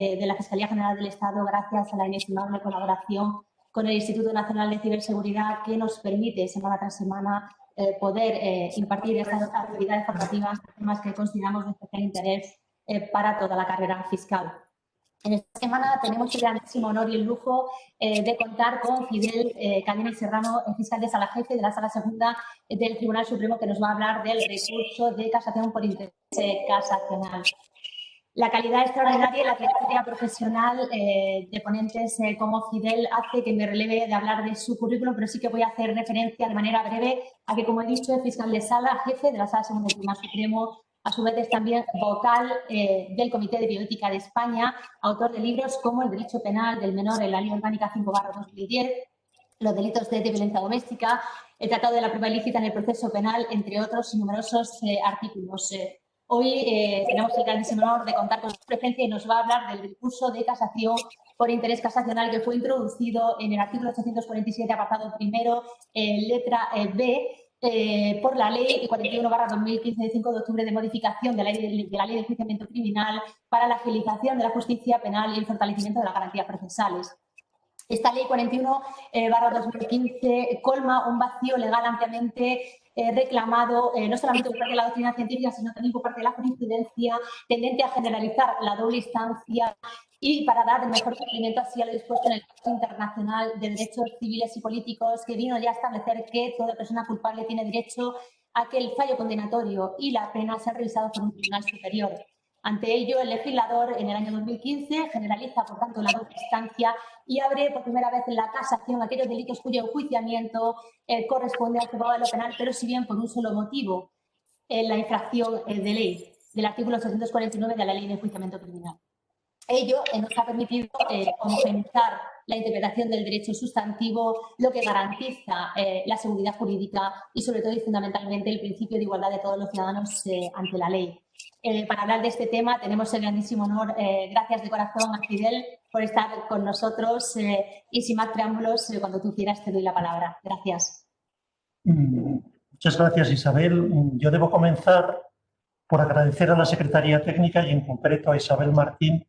de la Fiscalía General del Estado, gracias a la inestimable colaboración con el Instituto Nacional de Ciberseguridad, que nos permite semana tras semana poder impartir estas actividades formativas, temas que consideramos de especial interés para toda la carrera fiscal. En esta semana tenemos el grandísimo honor y el lujo de contar con Fidel Cadena y Serrano, el fiscal de sala jefe de la Sala Segunda del Tribunal Supremo, que nos va a hablar del recurso de casación por interés casacional. La calidad extraordinaria y la trayectoria profesional de ponentes como Fidel hace que me releve de hablar de su currículum, pero sí que voy a hacer referencia de manera breve a que, como he dicho, es fiscal de sala, jefe de la Sala Segunda del Tribunal Supremo, a su vez es también vocal del Comité de Bioética de España, autor de libros como El derecho penal del menor en la Ley Orgánica 5/2010, los delitos de violencia doméstica, el Tratado de la prueba ilícita en el proceso penal, entre otros numerosos artículos. Hoy tenemos el grandísimo honor de contar con su presencia y nos va a hablar del recurso de casación por interés casacional que fue introducido en el artículo 847, apartado primero, letra B, por la Ley 41/2015 de 5 de octubre de modificación de la Ley de Enjuiciamiento Criminal para la agilización de la justicia penal y el fortalecimiento de las garantías procesales. Esta Ley 41/2015 colma un vacío legal ampliamente reclamado no solamente por parte de la doctrina científica, sino también por parte de la jurisprudencia, tendente a generalizar la doble instancia y para dar el mejor cumplimiento así a lo dispuesto en el Pacto Internacional de Derechos Civiles y Políticos, que vino ya a establecer que toda persona culpable tiene derecho a que el fallo condenatorio y la pena sean revisados por un tribunal superior. Ante ello, el legislador en el año 2015 generaliza, por tanto, la doble instancia y abre por primera vez la casación aquellos delitos cuyo enjuiciamiento corresponde al juzgado de lo penal, pero si bien por un solo motivo, la infracción de ley del artículo 849 de la Ley de Enjuiciamiento Criminal. Ello nos ha permitido homogeneizar la interpretación del derecho sustantivo, lo que garantiza la seguridad jurídica y, sobre todo y fundamentalmente, el principio de igualdad de todos los ciudadanos ante la ley. Para hablar de este tema tenemos el grandísimo honor, gracias de corazón a Fidel por estar con nosotros y sin más preámbulos, cuando tú quieras te doy la palabra. Gracias. Muchas gracias, Isabel. Yo debo comenzar por agradecer a la Secretaría Técnica y en concreto a Isabel Martín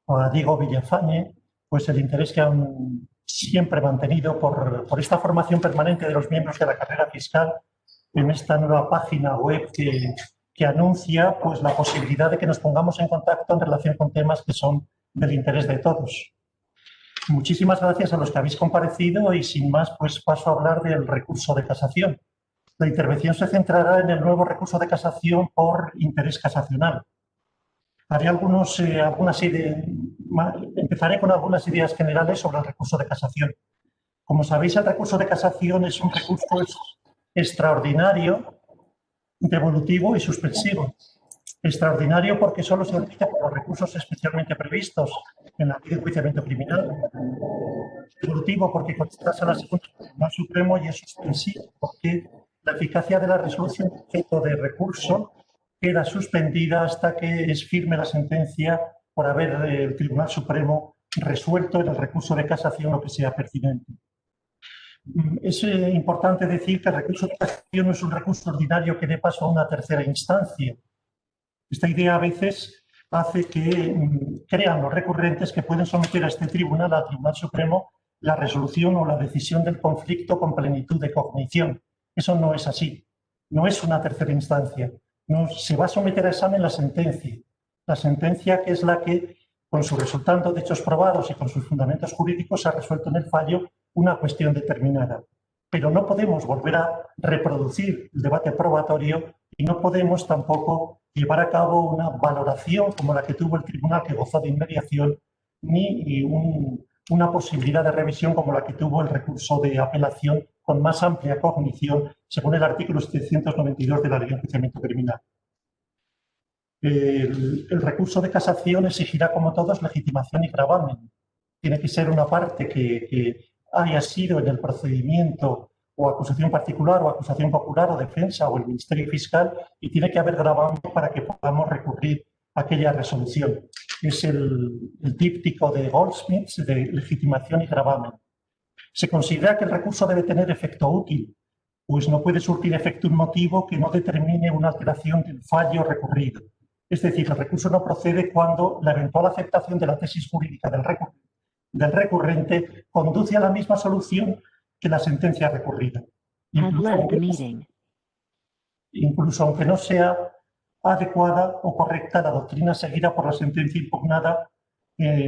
o a Diego Villafañe, pues el interés que han siempre mantenido por esta formación permanente de los miembros de la carrera fiscal en esta nueva página web que anuncia pues la posibilidad de que nos pongamos en contacto en relación con temas que son del interés de todos. Muchísimas gracias a los que habéis comparecido y sin más pues paso a hablar del recurso de casación. La intervención se centrará en el nuevo recurso de casación por interés casacional. Haré empezaré con algunas ideas generales sobre el recurso de casación. Como sabéis, el recurso de casación es un recurso extraordinario, devolutivo y suspensivo. Extraordinario porque solo se admite por los recursos especialmente previstos en la Ley de Enjuiciamiento Criminal. Devolutivo porque contesta a la Segunda del Tribunal Supremo y es suspensivo porque la eficacia de la resolución de objeto de recurso queda suspendida hasta que es firme la sentencia por haber el Tribunal Supremo resuelto en el recurso de casación lo que sea pertinente. Es importante decir que el recurso de casación no es un recurso ordinario que dé paso a una tercera instancia. Esta idea a veces hace que crean los recurrentes que pueden someter a este tribunal, al Tribunal Supremo, la resolución o la decisión del conflicto con plenitud de cognición. Eso no es así. No es una tercera instancia. No, se va a someter a examen la sentencia que es la que, con su resultado de hechos probados y con sus fundamentos jurídicos, ha resuelto en el fallo una cuestión determinada. Pero no podemos volver a reproducir el debate probatorio y no podemos tampoco llevar a cabo una valoración como la que tuvo el tribunal, que gozó de inmediación, ni una posibilidad de revisión como la que tuvo el recurso de apelación con más amplia cognición, según el artículo 792 de la Ley de Enjuiciamiento Criminal. El recurso de casación exigirá, como todos, legitimación y gravamen. Tiene que ser una parte que haya sido en el procedimiento o acusación particular o acusación popular o defensa o el Ministerio Fiscal, y tiene que haber gravamen para que podamos recurrir a aquella resolución. Es el díptico de Goldsmith de legitimación y gravamen. Se considera que el recurso debe tener efecto útil, pues no puede surtir efecto un motivo que no determine una alteración del fallo recurrido. Es decir, el recurso no procede cuando la eventual aceptación de la tesis jurídica del recurrente conduce a la misma solución que la sentencia recurrida. Incluso aunque no sea adecuada o correcta la doctrina seguida por la sentencia impugnada,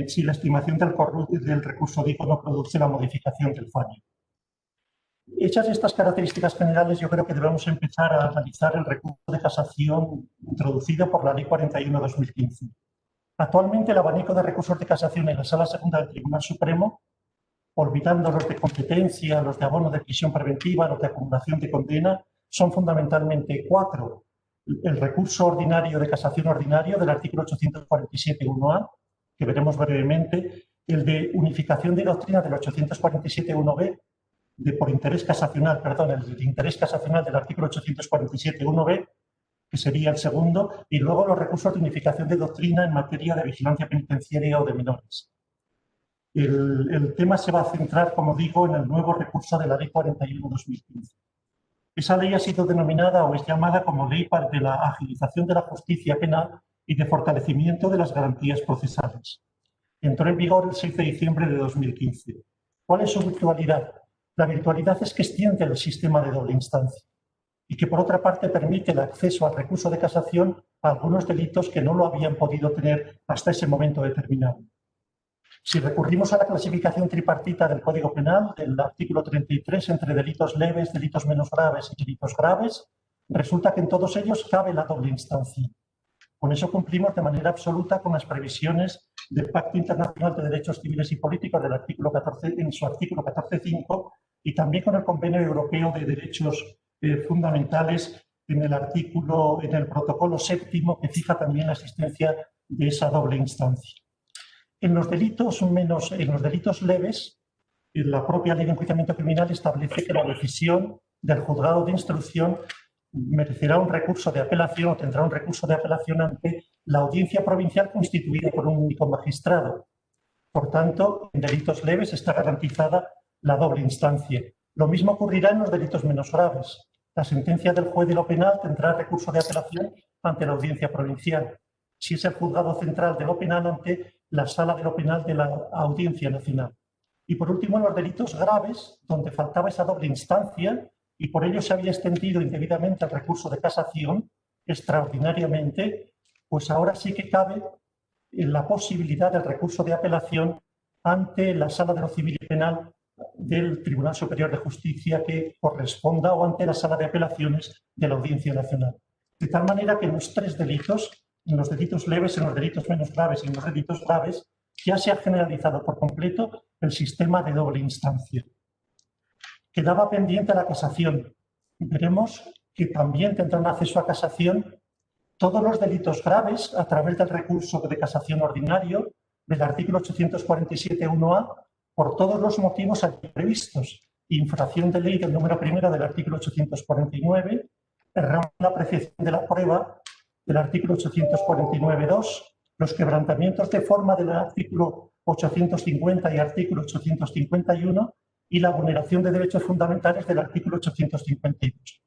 si la estimación del recurso no produce la modificación del fallo. Hechas estas características generales, yo creo que debemos empezar a analizar el recurso de casación introducido por la Ley 41/2015. Actualmente el abanico de recursos de casación en la Sala Segunda del Tribunal Supremo, olvidando los de competencia, los de abono de prisión preventiva, los de acumulación de condena, son fundamentalmente 4. El recurso ordinario de casación ordinario del artículo 847.1a, que veremos brevemente, el de unificación de doctrina del 847.1b, por interés casacional, perdón, el de interés casacional del artículo 847.1b, que sería el segundo, y luego los recursos de unificación de doctrina en materia de vigilancia penitenciaria o de menores. El tema se va a centrar, como digo, en el nuevo recurso de la Ley 41/2015. Esa ley ha sido denominada o es llamada como Ley de la Agilización de la Justicia Penal y de Fortalecimiento de las Garantías Procesales. Entró en vigor el 6 de diciembre de 2015. ¿Cuál es su virtualidad? La virtualidad es que extiende el sistema de doble instancia y que, por otra parte, permite el acceso al recurso de casación a algunos delitos que no lo habían podido tener hasta ese momento determinado. Si recurrimos a la clasificación tripartita del Código Penal, del artículo 33, entre delitos leves, delitos menos graves y delitos graves, resulta que en todos ellos cabe la doble instancia. Con eso cumplimos de manera absoluta con las previsiones del Pacto Internacional de Derechos Civiles y Políticos del artículo 14, en su artículo 14.5, y también con el Convenio Europeo de Derechos Fundamentales en el protocolo 7º, que fija también la existencia de esa doble instancia. En los delitos leves, la propia Ley de Enjuiciamiento Criminal establece que la decisión del juzgado de instrucción merecerá un recurso de apelación o tendrá un recurso de apelación ante la audiencia provincial constituida por un único magistrado. Por tanto, en delitos leves está garantizada la doble instancia. Lo mismo ocurrirá en los delitos menos graves. La sentencia del juez de lo penal tendrá recurso de apelación ante la audiencia provincial. Si es el juzgado central de lo penal, ante la sala de lo penal de la Audiencia Nacional. Y por último, en los delitos graves, donde faltaba esa doble instancia y por ello se había extendido indebidamente el recurso de casación, extraordinariamente, pues ahora sí que cabe la posibilidad del recurso de apelación ante la Sala de lo Civil y Penal del Tribunal Superior de Justicia que corresponda o ante la Sala de Apelaciones de la Audiencia Nacional. De tal manera que en los 3 delitos, en los delitos leves, en los delitos menos graves y en los delitos graves, ya se ha generalizado por completo el sistema de doble instancia. Quedaba pendiente la casación. Veremos que también tendrán acceso a casación todos los delitos graves a través del recurso de casación ordinario del artículo 847.1a por todos los motivos aquí previstos. Infracción de ley del número primero del artículo 849, error en la apreciación de la prueba del artículo 849.2, los quebrantamientos de forma del artículo 850 y artículo 851 y la vulneración de derechos fundamentales del artículo 852.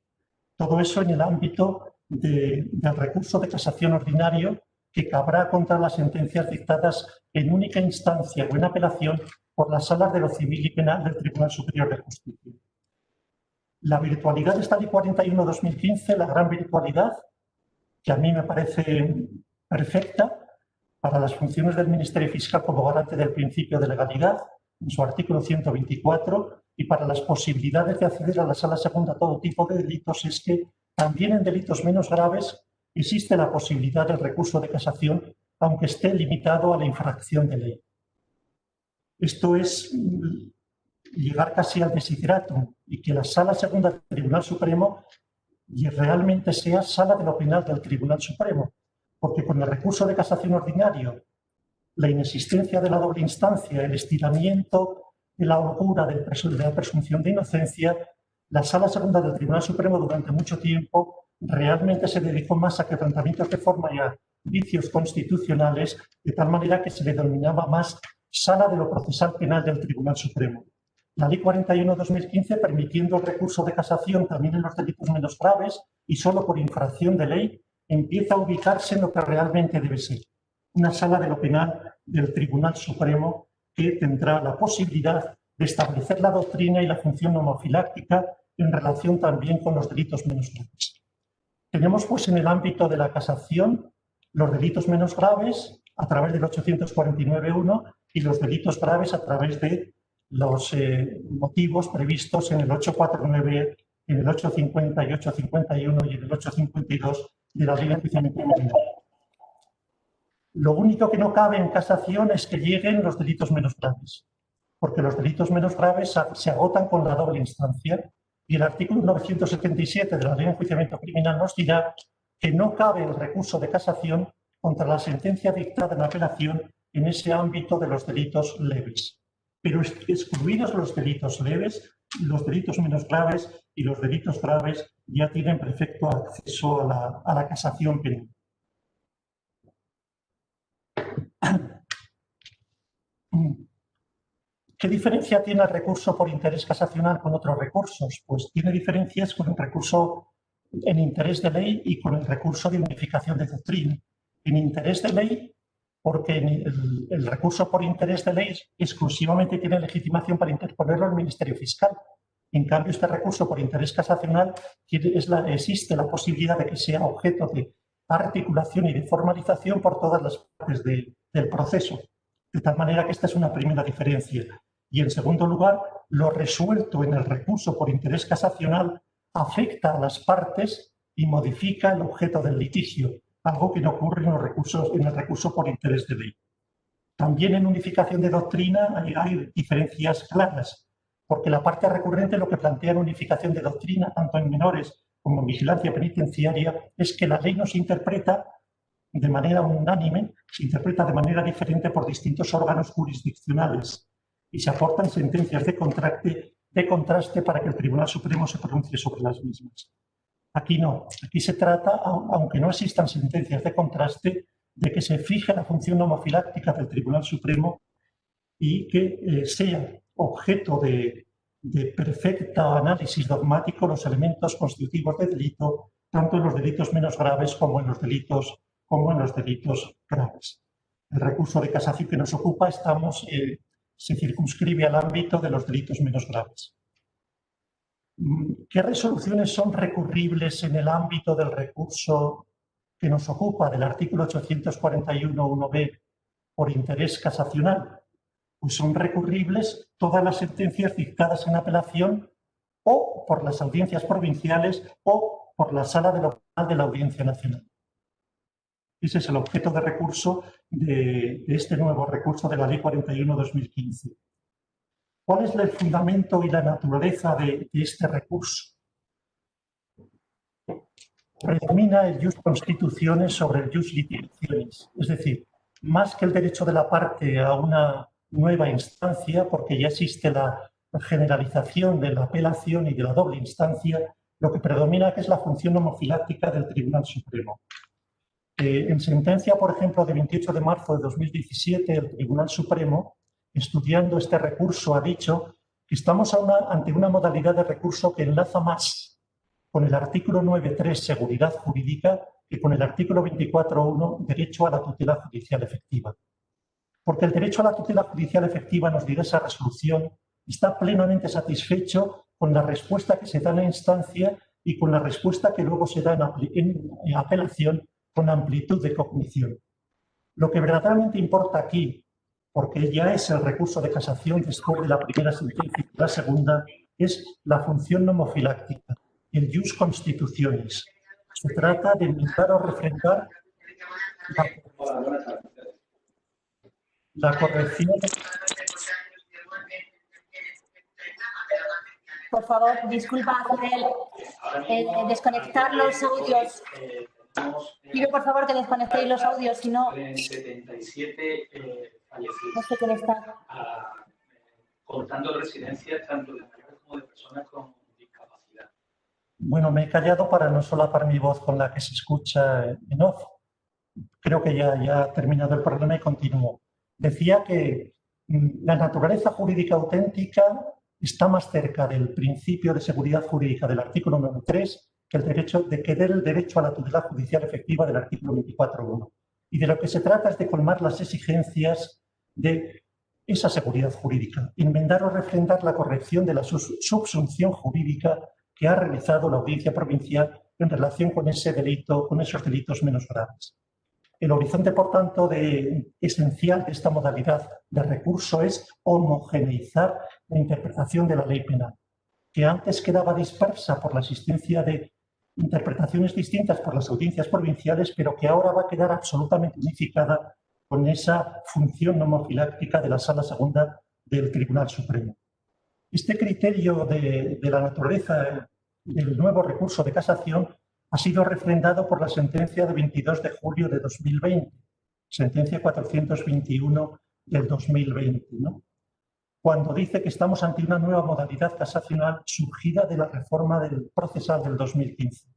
Todo eso en el ámbito del recurso de casación ordinario que cabrá contra las sentencias dictadas en única instancia o en apelación por las salas de lo civil y penal del Tribunal Superior de Justicia. La virtualidad de esta Ley 41/2015, la gran virtualidad, que a mí me parece perfecta para las funciones del Ministerio Fiscal como garante del principio de legalidad, en su artículo 124, y para las posibilidades de acceder a la Sala Segunda a todo tipo de delitos, es que también en delitos menos graves existe la posibilidad del recurso de casación, aunque esté limitado a la infracción de ley. Esto es llegar casi al desideratum y que la Sala Segunda del Tribunal Supremo realmente sea Sala de lo Penal del Tribunal Supremo, porque con el recurso de casación ordinario, la inexistencia de la doble instancia, el estiramiento de la holgura de la presunción de inocencia, la Sala Segunda del Tribunal Supremo durante mucho tiempo realmente se dedicó más a quebrantamientos de forma y a vicios constitucionales, de tal manera que se le denominaba más Sala de lo Procesal Penal del Tribunal Supremo. La Ley 41/2015, permitiendo el recurso de casación también en los delitos menos graves y solo por infracción de ley, empieza a ubicarse en lo que realmente debe ser, una sala de lo penal del Tribunal Supremo que tendrá la posibilidad de establecer la doctrina y la función nomofiláctica en relación también con los delitos menos graves. Tenemos pues en el ámbito de la casación los delitos menos graves a través del 849.1 y los delitos graves a través de los motivos previstos en el 849, en el 850 y 851 y en el 852 de la Ley de Enjuiciamiento Criminal. Lo único que no cabe en casación es que lleguen los delitos menos graves, porque los delitos menos graves se agotan con la doble instancia y el artículo 977 de la Ley de Enjuiciamiento Criminal nos dirá que no cabe el recurso de casación contra la sentencia dictada en apelación en ese ámbito de los delitos leves. Pero excluidos los delitos leves, los delitos menos graves y los delitos graves ya tienen perfecto acceso a la casación penal. ¿Qué diferencia tiene el recurso por interés casacional con otros recursos? Pues tiene diferencias con el recurso en interés de ley y con el recurso de unificación de doctrina. En interés de ley, porque el recurso por interés de ley exclusivamente tiene legitimación para interponerlo al Ministerio Fiscal. En cambio, este recurso por interés casacional existe la posibilidad de que sea objeto de articulación y de formalización por todas las partes del proceso. De tal manera que esta es una primera diferencia. Y en segundo lugar, lo resuelto en el recurso por interés casacional afecta a las partes y modifica el objeto del litigio, algo que no ocurre en el recurso por interés de ley. También en unificación de doctrina hay diferencias claras, porque la parte recurrente lo que plantea en unificación de doctrina, tanto en menores como en vigilancia penitenciaria, es que la ley no se interpreta de manera unánime, se interpreta de manera diferente por distintos órganos jurisdiccionales y se aportan sentencias de contraste para que el Tribunal Supremo se pronuncie sobre las mismas. Aquí no, aquí se trata, aunque no existan sentencias de contraste, de que se fije la función nomofiláctica del Tribunal Supremo y que sea objeto de perfecto análisis dogmático los elementos constitutivos de delito, tanto en los delitos menos graves como en los delitos graves. El recurso de casación que nos ocupa se circunscribe al ámbito de los delitos menos graves. ¿Qué resoluciones son recurribles en el ámbito del recurso que nos ocupa, del artículo 841.1b por interés casacional? Pues son recurribles todas las sentencias dictadas en apelación o por las audiencias provinciales o por la Sala de lo Penal de la Audiencia Nacional. Ese es el objeto de recurso de este nuevo recurso de la Ley 41/2015. ¿Cuál es el fundamento y la naturaleza de este recurso? Predomina el jus constitutiones sobre el jus litigationis, es decir, más que el derecho de la parte a una nueva instancia, porque ya existe la generalización de la apelación y de la doble instancia, lo que predomina que es la función nomofiláctica del Tribunal Supremo. En sentencia, por ejemplo, de 28 de marzo de 2017, el Tribunal Supremo, estudiando este recurso, ha dicho que estamos ante una modalidad de recurso que enlaza más con el artículo 9.3, seguridad jurídica, que con el artículo 24.1, derecho a la tutela judicial efectiva. Porque el derecho a la tutela judicial efectiva, nos dirá esa resolución, está plenamente satisfecho con la respuesta que se da en la instancia y con la respuesta que luego se da en apelación con amplitud de cognición. Lo que verdaderamente importa aquí, porque ya es el recurso de casación después de la primera sentencia y la segunda, es la función nomofiláctica, el jus constitutionis. Se trata de enmendar o refrendar la corrección. Por favor, disculpa, desconectar los audios. Pido por favor que desconectéis los audios, si no. 77 fallecidos. No sé quién está. Contando residencias tanto de mayores como de personas con discapacidad. Bueno, me he callado para no solapar mi voz con la que se escucha en off. Creo que ya ha terminado el problema y continúo. Decía que la naturaleza jurídica auténtica está más cerca del principio de seguridad jurídica del artículo 9.3 de querer el derecho a la tutela judicial efectiva del artículo 24.1. Y de lo que se trata es de colmar las exigencias de esa seguridad jurídica, enmendar o refrendar la corrección de la subsunción jurídica que ha realizado la Audiencia Provincial en relación con ese delito, con esos delitos menos graves. El horizonte, por tanto, esencial de esta modalidad de recurso es homogeneizar la interpretación de la ley penal, que antes quedaba dispersa por la existencia de interpretaciones distintas por las audiencias provinciales, pero que ahora va a quedar absolutamente unificada con esa función nomofiláctica de la Sala Segunda del Tribunal Supremo. Este criterio de la naturaleza del nuevo recurso de casación ha sido refrendado por la sentencia de 22 de julio de 2020, sentencia 421 del 2020, ¿no? Cuando dice que estamos ante una nueva modalidad casacional surgida de la reforma del procesal del 2015,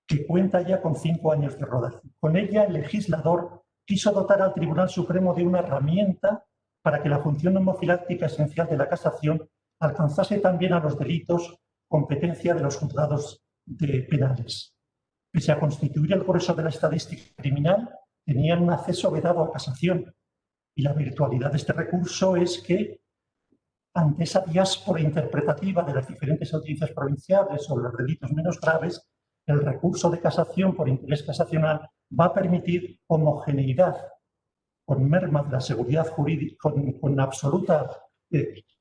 que cuenta ya con 5 años de rodaje. Con ella, el legislador quiso dotar al Tribunal Supremo de una herramienta para que la función nomofiláctica esencial de la casación alcanzase también a los delitos competencia de los juzgados penales. Pese a constituir el grueso de la estadística criminal, tenían un acceso vedado a casación. Y la virtualidad de este recurso es que, ante esa diáspora interpretativa de las diferentes audiencias provinciales sobre los delitos menos graves, el recurso de casación por interés casacional va a permitir homogeneidad, con merma de la seguridad jurídica, con absoluta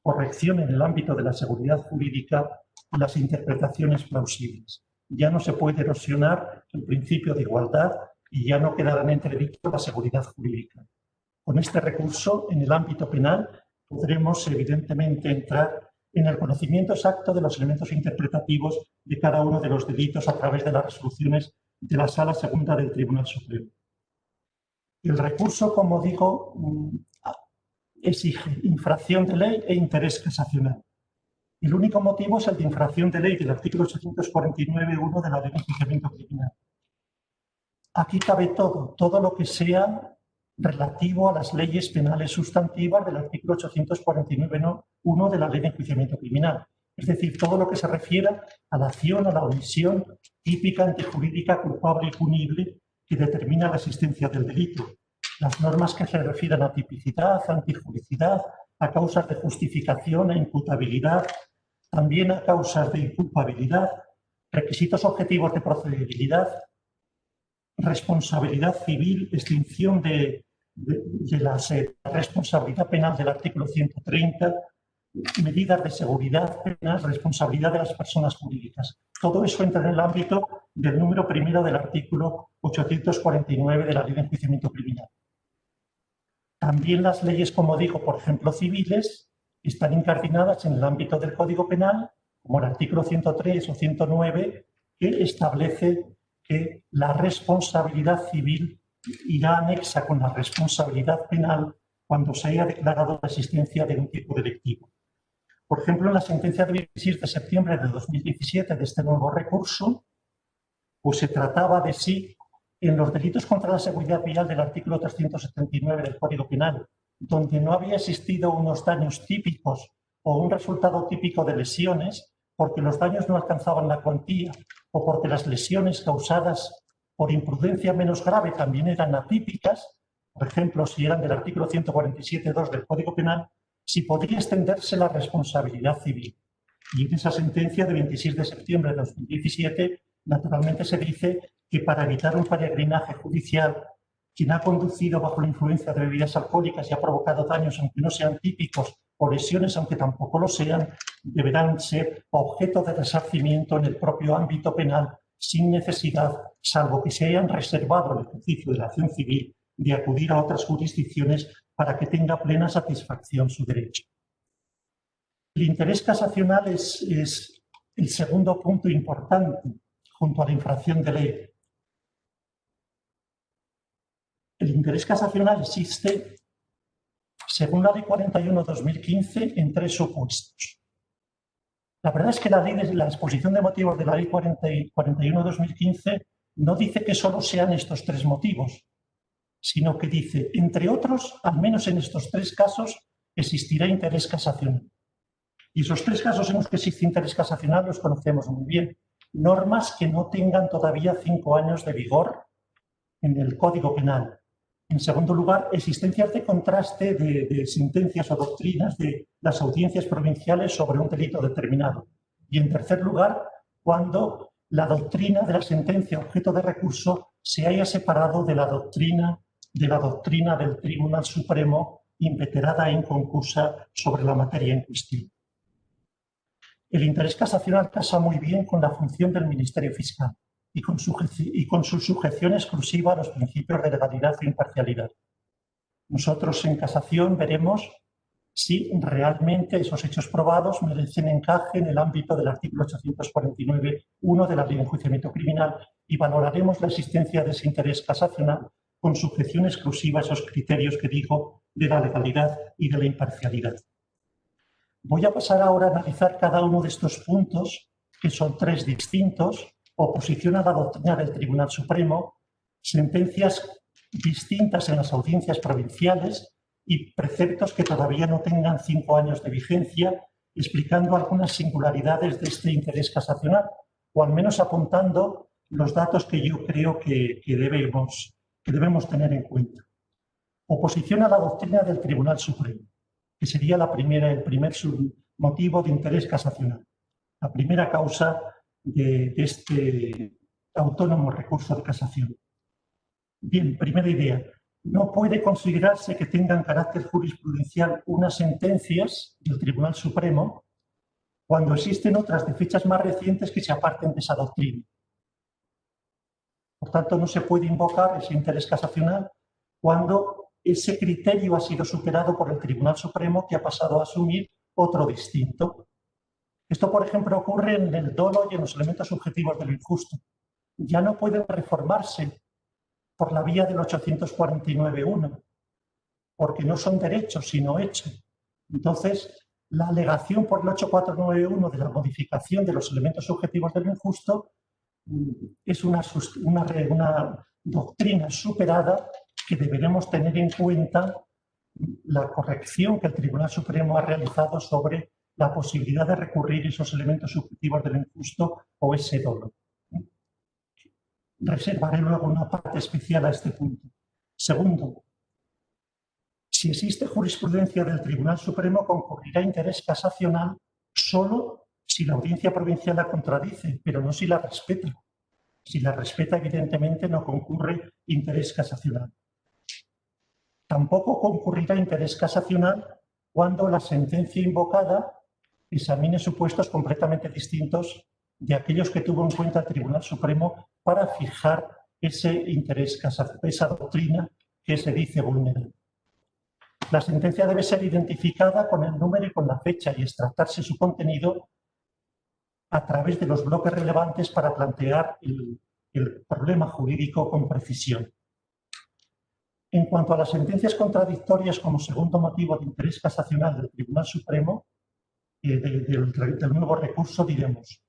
corrección en el ámbito de la seguridad jurídica, las interpretaciones plausibles. Ya no se puede erosionar el principio de igualdad y ya no quedará en entredicho la seguridad jurídica. Con este recurso, en el ámbito penal, podremos evidentemente entrar en el conocimiento exacto de los elementos interpretativos de cada uno de los delitos a través de las resoluciones de la Sala Segunda del Tribunal Supremo. El recurso, como digo, exige infracción de ley e interés casacional. El único motivo es el de infracción de ley del artículo 849.1 de la Ley de Enjuiciamiento Criminal. Aquí cabe todo lo que sea relativo a las leyes penales sustantivas del artículo 849.1 de la Ley de Enjuiciamiento Criminal. Es decir, todo lo que se refiera a la acción, a la omisión típica, antijurídica, culpable y punible que determina la existencia del delito. Las normas que se refieren a tipicidad, antijuricidad, a causas de justificación e imputabilidad, también a causas de inculpabilidad, requisitos objetivos de procedibilidad, responsabilidad civil, extinción de la responsabilidad penal del artículo 130, medidas de seguridad penal, responsabilidad de las personas jurídicas. Todo eso entra en el ámbito del número primero del artículo 849 de la Ley de Enjuiciamiento Criminal. También las leyes, como digo, por ejemplo, civiles, están incardinadas en el ámbito del Código Penal, como el artículo 103 o 109, que establece que la responsabilidad civil irá anexa con la responsabilidad penal cuando se haya declarado la existencia de un tipo delictivo. Por ejemplo, en la sentencia de 26 de septiembre de 2017 de este nuevo recurso, pues se trataba de si en los delitos contra la seguridad vial del artículo 379 del Código Penal, donde no había existido unos daños típicos o un resultado típico de lesiones, porque los daños no alcanzaban la cuantía o porque las lesiones causadas por imprudencia menos grave también eran atípicas, por ejemplo, si eran del artículo 147.2 del Código Penal, si podría extenderse la responsabilidad civil. Y en esa sentencia de 26 de septiembre de 2017, naturalmente se dice que para evitar un peregrinaje judicial, quien ha conducido bajo la influencia de bebidas alcohólicas y ha provocado daños, aunque no sean típicos, o lesiones, aunque tampoco lo sean, deberán ser objeto de resarcimiento en el propio ámbito penal sin necesidad, salvo que se hayan reservado el ejercicio de la acción civil, de acudir a otras jurisdicciones para que tenga plena satisfacción su derecho. El interés casacional es el segundo punto importante, junto a la infracción de ley. El interés casacional existe, según la Ley 41/2015, en 3 supuestos. La verdad es que la exposición de motivos de la Ley 41/2015 no dice que solo sean estos 3 motivos, sino que dice, entre otros, al menos en estos 3 casos, existirá interés casacional. Y esos 3 casos en los que existe interés casacional los conocemos muy bien. normas que no tengan todavía 5 años de vigor en el Código Penal. En segundo lugar, existencias de contraste de sentencias o doctrinas de las audiencias provinciales sobre un delito determinado. Y en tercer lugar, cuando la doctrina de la sentencia objeto de recurso se haya separado de la doctrina del Tribunal Supremo impetrada e inconclusa sobre la materia en cuestión. El interés casacional casa muy bien con la función del Ministerio Fiscal y con su sujeción exclusiva a los principios de legalidad e imparcialidad. Nosotros en casación veremos si realmente esos hechos probados merecen encaje en el ámbito del artículo 849.1 de la Ley de Enjuiciamiento Criminal y valoraremos la existencia de ese interés casacional con sujeción exclusiva a esos criterios que digo de la legalidad y de la imparcialidad. Voy a pasar ahora a analizar cada uno de estos puntos, que son 3 distintos: oposición a la doctrina del Tribunal Supremo, sentencias distintas en las audiencias provinciales y preceptos que todavía no tengan 5 años de vigencia, explicando algunas singularidades de este interés casacional, o al menos apuntando los datos que yo creo que debemos tener en cuenta. Oposición a la doctrina del Tribunal Supremo, que sería el primer motivo de interés casacional, la primera causa de este autónomo recurso de casación. Bien, primera idea. No puede considerarse que tengan carácter jurisprudencial unas sentencias del Tribunal Supremo cuando existen otras de fechas más recientes que se aparten de esa doctrina. Por tanto, no se puede invocar ese interés casacional cuando ese criterio ha sido superado por el Tribunal Supremo, que ha pasado a asumir otro distinto. Esto, por ejemplo, ocurre en el dolo y en los elementos subjetivos de lo injusto. Ya no pueden reformarse por la vía del 849.1, porque no son derechos, sino hechos. Entonces, la alegación por el 849.1 de la modificación de los elementos subjetivos de lo injusto es una doctrina superada que deberemos tener en cuenta la corrección que el Tribunal Supremo ha realizado sobre la posibilidad de recurrir esos elementos subjetivos de lo injusto o ese dolo. Reservaré luego una parte especial a este punto. Segundo, si existe jurisprudencia del Tribunal Supremo, concurrirá interés casacional solo si la audiencia provincial la contradice, pero no si la respeta. Si la respeta, evidentemente no concurre interés casacional. Tampoco concurrirá interés casacional cuando la sentencia invocada examine supuestos completamente distintos de aquellos que tuvo en cuenta el Tribunal Supremo para fijar ese interés casacional, esa doctrina que se dice vulnerar. La sentencia debe ser identificada con el número y con la fecha y extractarse su contenido a través de los bloques relevantes para plantear el problema jurídico con precisión. En cuanto a las sentencias contradictorias como segundo motivo de interés casacional del Tribunal Supremo, del nuevo recurso, diremos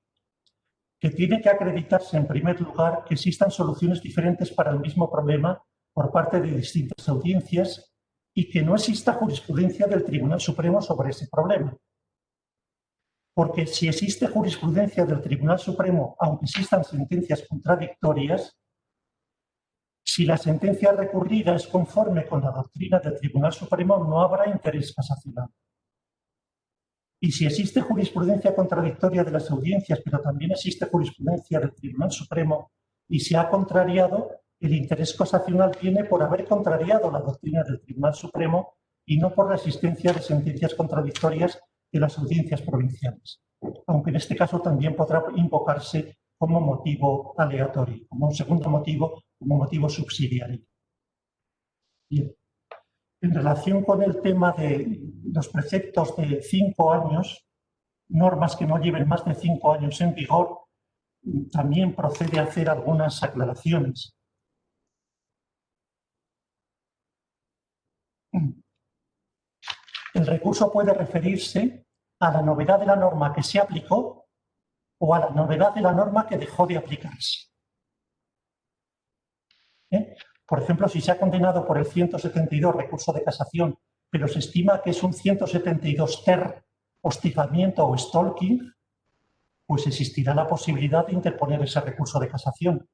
que tiene que acreditarse en primer lugar que existan soluciones diferentes para el mismo problema por parte de distintas audiencias y que no exista jurisprudencia del Tribunal Supremo sobre ese problema. Porque si existe jurisprudencia del Tribunal Supremo, aunque existan sentencias contradictorias, si la sentencia recurrida es conforme con la doctrina del Tribunal Supremo, no habrá interés casacional. Y si existe jurisprudencia contradictoria de las audiencias, pero también existe jurisprudencia del Tribunal Supremo y se ha contrariado, el interés casacional viene por haber contrariado la doctrina del Tribunal Supremo y no por la existencia de sentencias contradictorias de las audiencias provinciales. Aunque en este caso también podrá invocarse como motivo aleatorio, como un segundo motivo, como motivo subsidiario. Bien. En relación con el tema de los preceptos de 5 años, normas que no lleven más de 5 años en vigor, también procede a hacer algunas aclaraciones. El recurso puede referirse a la novedad de la norma que se aplicó o a la novedad de la norma que dejó de aplicarse. Por ejemplo, si se ha condenado por el 172 recurso de casación, pero se estima que es un 172 ter hostigamiento o stalking, pues existirá la posibilidad de interponer ese recurso de casación.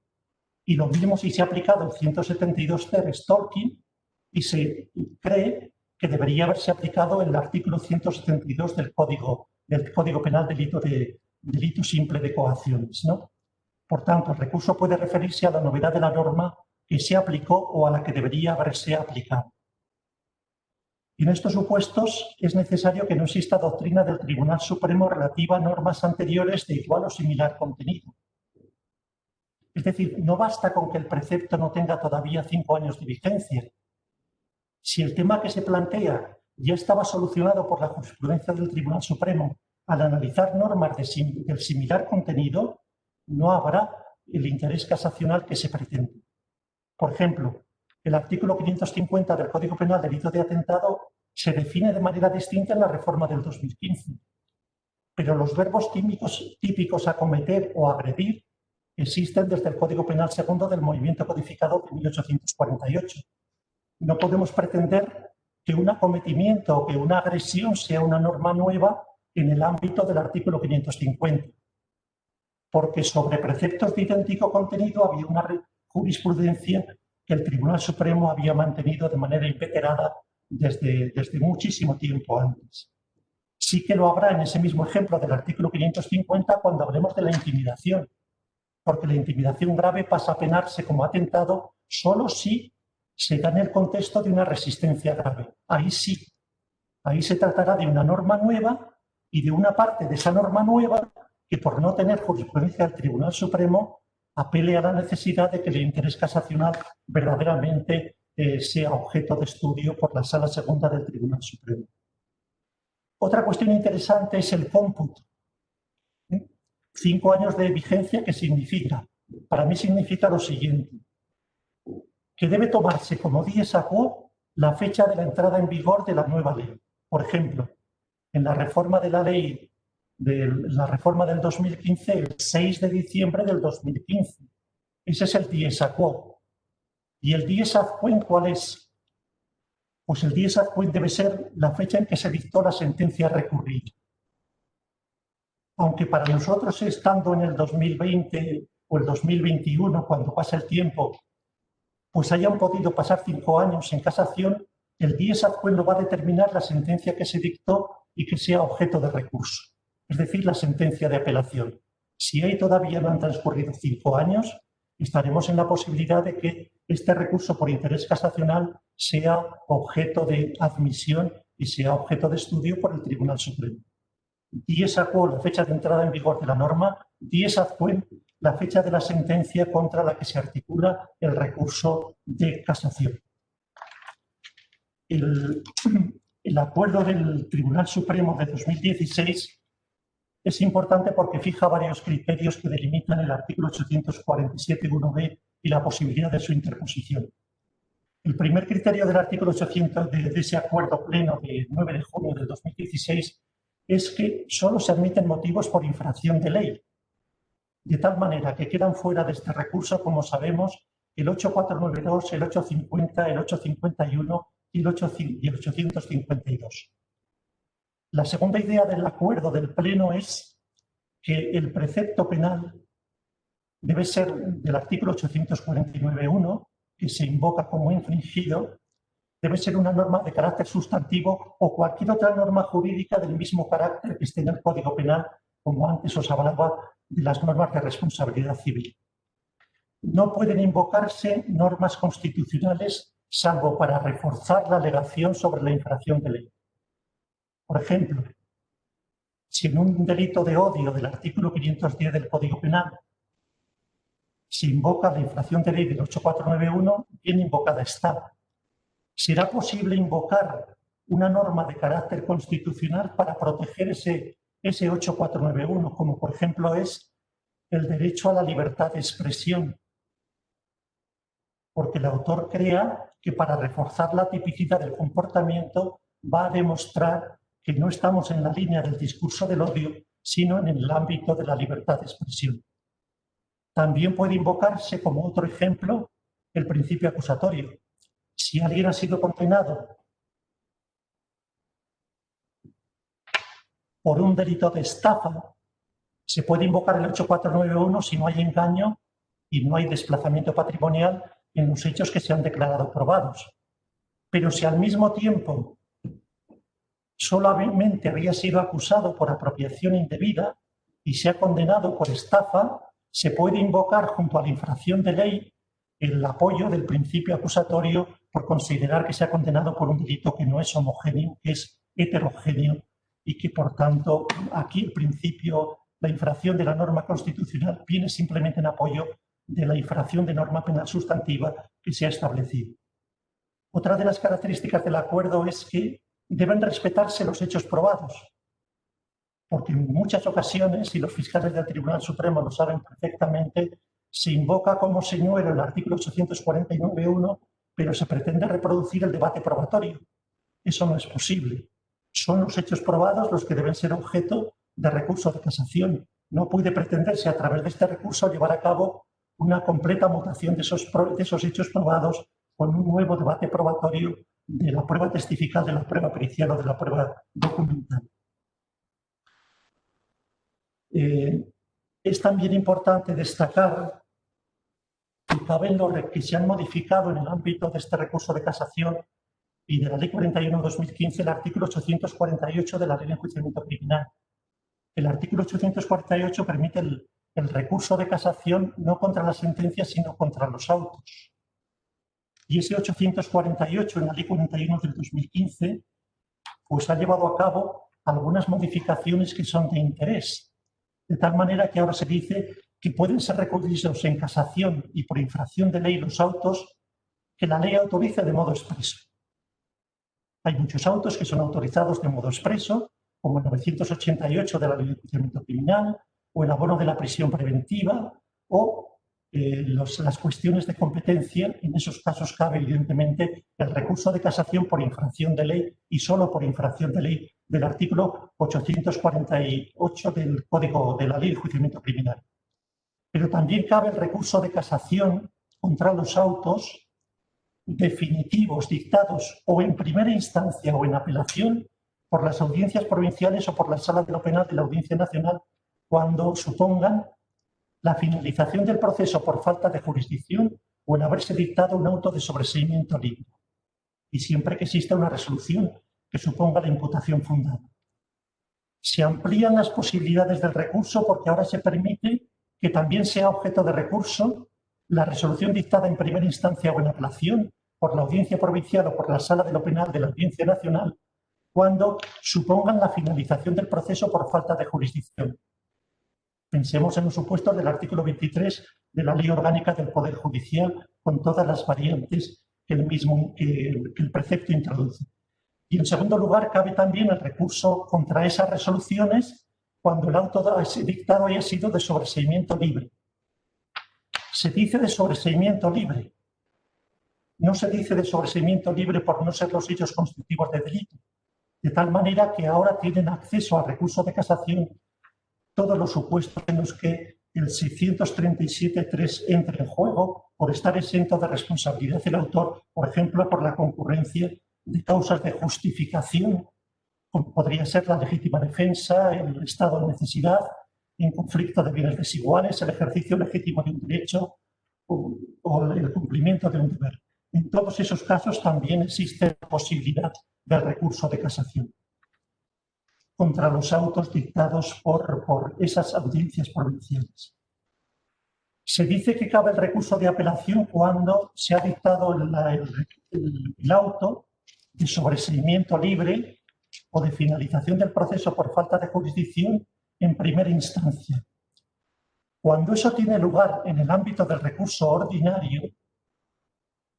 Y lo mismo si se ha aplicado el 172 ter stalking y se cree que debería haberse aplicado el artículo 172 del Código Penal delito simple de coacciones, ¿no? Por tanto, el recurso puede referirse a la novedad de la norma que se aplicó o a la que debería haberse aplicado. Y en estos supuestos es necesario que no exista doctrina del Tribunal Supremo relativa a normas anteriores de igual o similar contenido. Es decir, no basta con que el precepto no tenga todavía 5 años de vigencia. Si el tema que se plantea ya estaba solucionado por la jurisprudencia del Tribunal Supremo al analizar normas del similar contenido, no habrá el interés casacional que se pretende. Por ejemplo, el artículo 550 del Código Penal delito de atentado se define de manera distinta en la reforma del 2015. Pero los verbos típicos acometer o agredir existen desde el Código Penal segundo del movimiento codificado de 1848. No podemos pretender que un acometimiento o que una agresión sea una norma nueva en el ámbito del artículo 550, porque sobre preceptos de idéntico contenido había una jurisprudencia que el Tribunal Supremo había mantenido de manera inveterada desde muchísimo tiempo antes. Sí que lo habrá en ese mismo ejemplo del artículo 550 cuando hablemos de la intimidación, porque la intimidación grave pasa a penarse como atentado solo si se da en el contexto de una resistencia grave. Ahí sí, ahí se tratará de una norma nueva y de una parte de esa norma nueva que por no tener jurisprudencia del Tribunal Supremo apele a la necesidad de que el interés casacional verdaderamente sea objeto de estudio por la Sala Segunda del Tribunal Supremo. Otra cuestión interesante es el cómputo. 5 años de vigencia, ¿qué significa? Para mí significa lo siguiente, que debe tomarse como dies a quo la fecha de la entrada en vigor de la nueva ley. Por ejemplo, en la reforma de la ley, la reforma del 2015, el 6 de diciembre del 2015. Ese es el dies a quo. ¿Y el dies ad quem cuál es? Pues el dies ad quem debe ser la fecha en que se dictó la sentencia recurrida. Aunque para nosotros, estando en el 2020 o el 2021, cuando pasa el tiempo, pues hayan podido pasar 5 años en casación, el dies ad quem lo va a determinar la sentencia que se dictó y que sea objeto de recurso, es decir, la sentencia de apelación. Si ahí todavía no han transcurrido 5 años, estaremos en la posibilidad de que este recurso por interés casacional sea objeto de admisión y sea objeto de estudio por el Tribunal Supremo. Dies a quo, la fecha de entrada en vigor de la norma; dies ad quem, la fecha de la sentencia contra la que se articula el recurso de casación. El acuerdo del Tribunal Supremo de 2016 es importante porque fija varios criterios que delimitan el artículo 847.1b y la posibilidad de su interposición. El primer criterio del artículo 800 de ese acuerdo pleno de 9 de junio del 2016 es que solo se admiten motivos por infracción de ley, de tal manera que quedan fuera de este recurso, como sabemos, el 8492, el 850, el 851 y el 852. La segunda idea del acuerdo del Pleno es que el precepto penal debe ser del artículo 849.1, que se invoca como infringido, debe ser una norma de carácter sustantivo o cualquier otra norma jurídica del mismo carácter que esté en el Código Penal, como antes os hablaba de las normas de responsabilidad civil. No pueden invocarse normas constitucionales salvo para reforzar la alegación sobre la infracción de ley. Por ejemplo, si en un delito de odio del artículo 510 del Código Penal se invoca la infracción de ley del 8491, bien invocada está. ¿Será posible invocar una norma de carácter constitucional para proteger ese 8491, como por ejemplo es el derecho a la libertad de expresión? Porque el autor crea que para reforzar la tipicidad del comportamiento va a demostrar que no estamos en la línea del discurso del odio, sino en el ámbito de la libertad de expresión. También puede invocarse como otro ejemplo el principio acusatorio. Si alguien ha sido condenado por un delito de estafa, Se puede invocar el 8491 si no hay engaño y no hay desplazamiento patrimonial en los hechos que se han declarado probados. Pero si al mismo tiempo solamente había sido acusado por apropiación indebida y se ha condenado por estafa, se puede invocar junto a la infracción de ley el apoyo del principio acusatorio por considerar que se ha condenado por un delito que no es homogéneo, que es heterogéneo y que, por tanto, aquí el principio, la infracción de la norma constitucional viene simplemente en apoyo de la infracción de norma penal sustantiva que se ha establecido. Otra de las características del acuerdo es que deben respetarse los hechos probados, porque en muchas ocasiones, y los fiscales del Tribunal Supremo lo saben perfectamente, se invoca como señuelo el artículo 849.1, pero se pretende reproducir el debate probatorio. Eso no es posible. Son los hechos probados los que deben ser objeto de recurso de casación. No puede pretenderse a través de este recurso llevar a cabo una completa mutación de esos hechos probados con un nuevo debate probatorio de la prueba testifical, de la prueba pericial o de la prueba documental. Es también importante destacar que caben los que se han modificado en el ámbito de este recurso de casación y de la Ley 41/2015 el artículo 848 de la Ley de Enjuiciamiento Criminal. El artículo 848 permite el recurso de casación no contra las sentencias, sino contra los autos. Y ese 848 en la Ley 41 del 2015 pues ha llevado a cabo algunas modificaciones que son de interés, de tal manera que ahora se dice que pueden ser recurridos en casación y por infracción de ley los autos que la ley autorice de modo expreso. Hay muchos autos que son autorizados de modo expreso, como el 988 de la Ley de Enjuiciamiento Criminal, o el abono de la prisión preventiva, o las cuestiones de competencia. En esos casos cabe, evidentemente, el recurso de casación por infracción de ley y solo por infracción de ley del artículo 848 del Código de la Ley de Enjuiciamiento Criminal. Pero también cabe el recurso de casación contra los autos definitivos dictados o en primera instancia o en apelación por las audiencias provinciales o por la Sala de lo Penal de la Audiencia Nacional cuando supongan la finalización del proceso por falta de jurisdicción o en haberse dictado un auto de sobreseimiento libre, y siempre que exista una resolución que suponga la imputación fundada. Se amplían las posibilidades del recurso porque ahora se permite que también sea objeto de recurso la resolución dictada en primera instancia o en apelación por la Audiencia Provincial o por la Sala de lo Penal de la Audiencia Nacional cuando supongan la finalización del proceso por falta de jurisdicción. Pensemos en los supuestos del artículo 23 de la Ley Orgánica del Poder Judicial con todas las variantes que el precepto introduce. Y en segundo lugar, cabe también el recurso contra esas resoluciones cuando el auto dictado haya sido de sobreseimiento libre. Se dice de sobreseimiento libre. No se dice de sobreseimiento libre por no ser los hechos constitutivos de delito. De tal manera que ahora tienen acceso al recurso de casación todos los supuestos en los que el 637.3 entre en juego por estar exento de responsabilidad del autor, por ejemplo, por la concurrencia de causas de justificación, como podría ser la legítima defensa, el estado de necesidad, en conflicto de bienes desiguales, el ejercicio legítimo de un derecho o el cumplimiento de un deber. En todos esos casos también existe la posibilidad del recurso de casación contra los autos dictados por esas audiencias provinciales. Se dice que cabe el recurso de apelación cuando se ha dictado el auto de sobreseimiento libre o de finalización del proceso por falta de jurisdicción en primera instancia. Cuando eso tiene lugar en el ámbito del recurso ordinario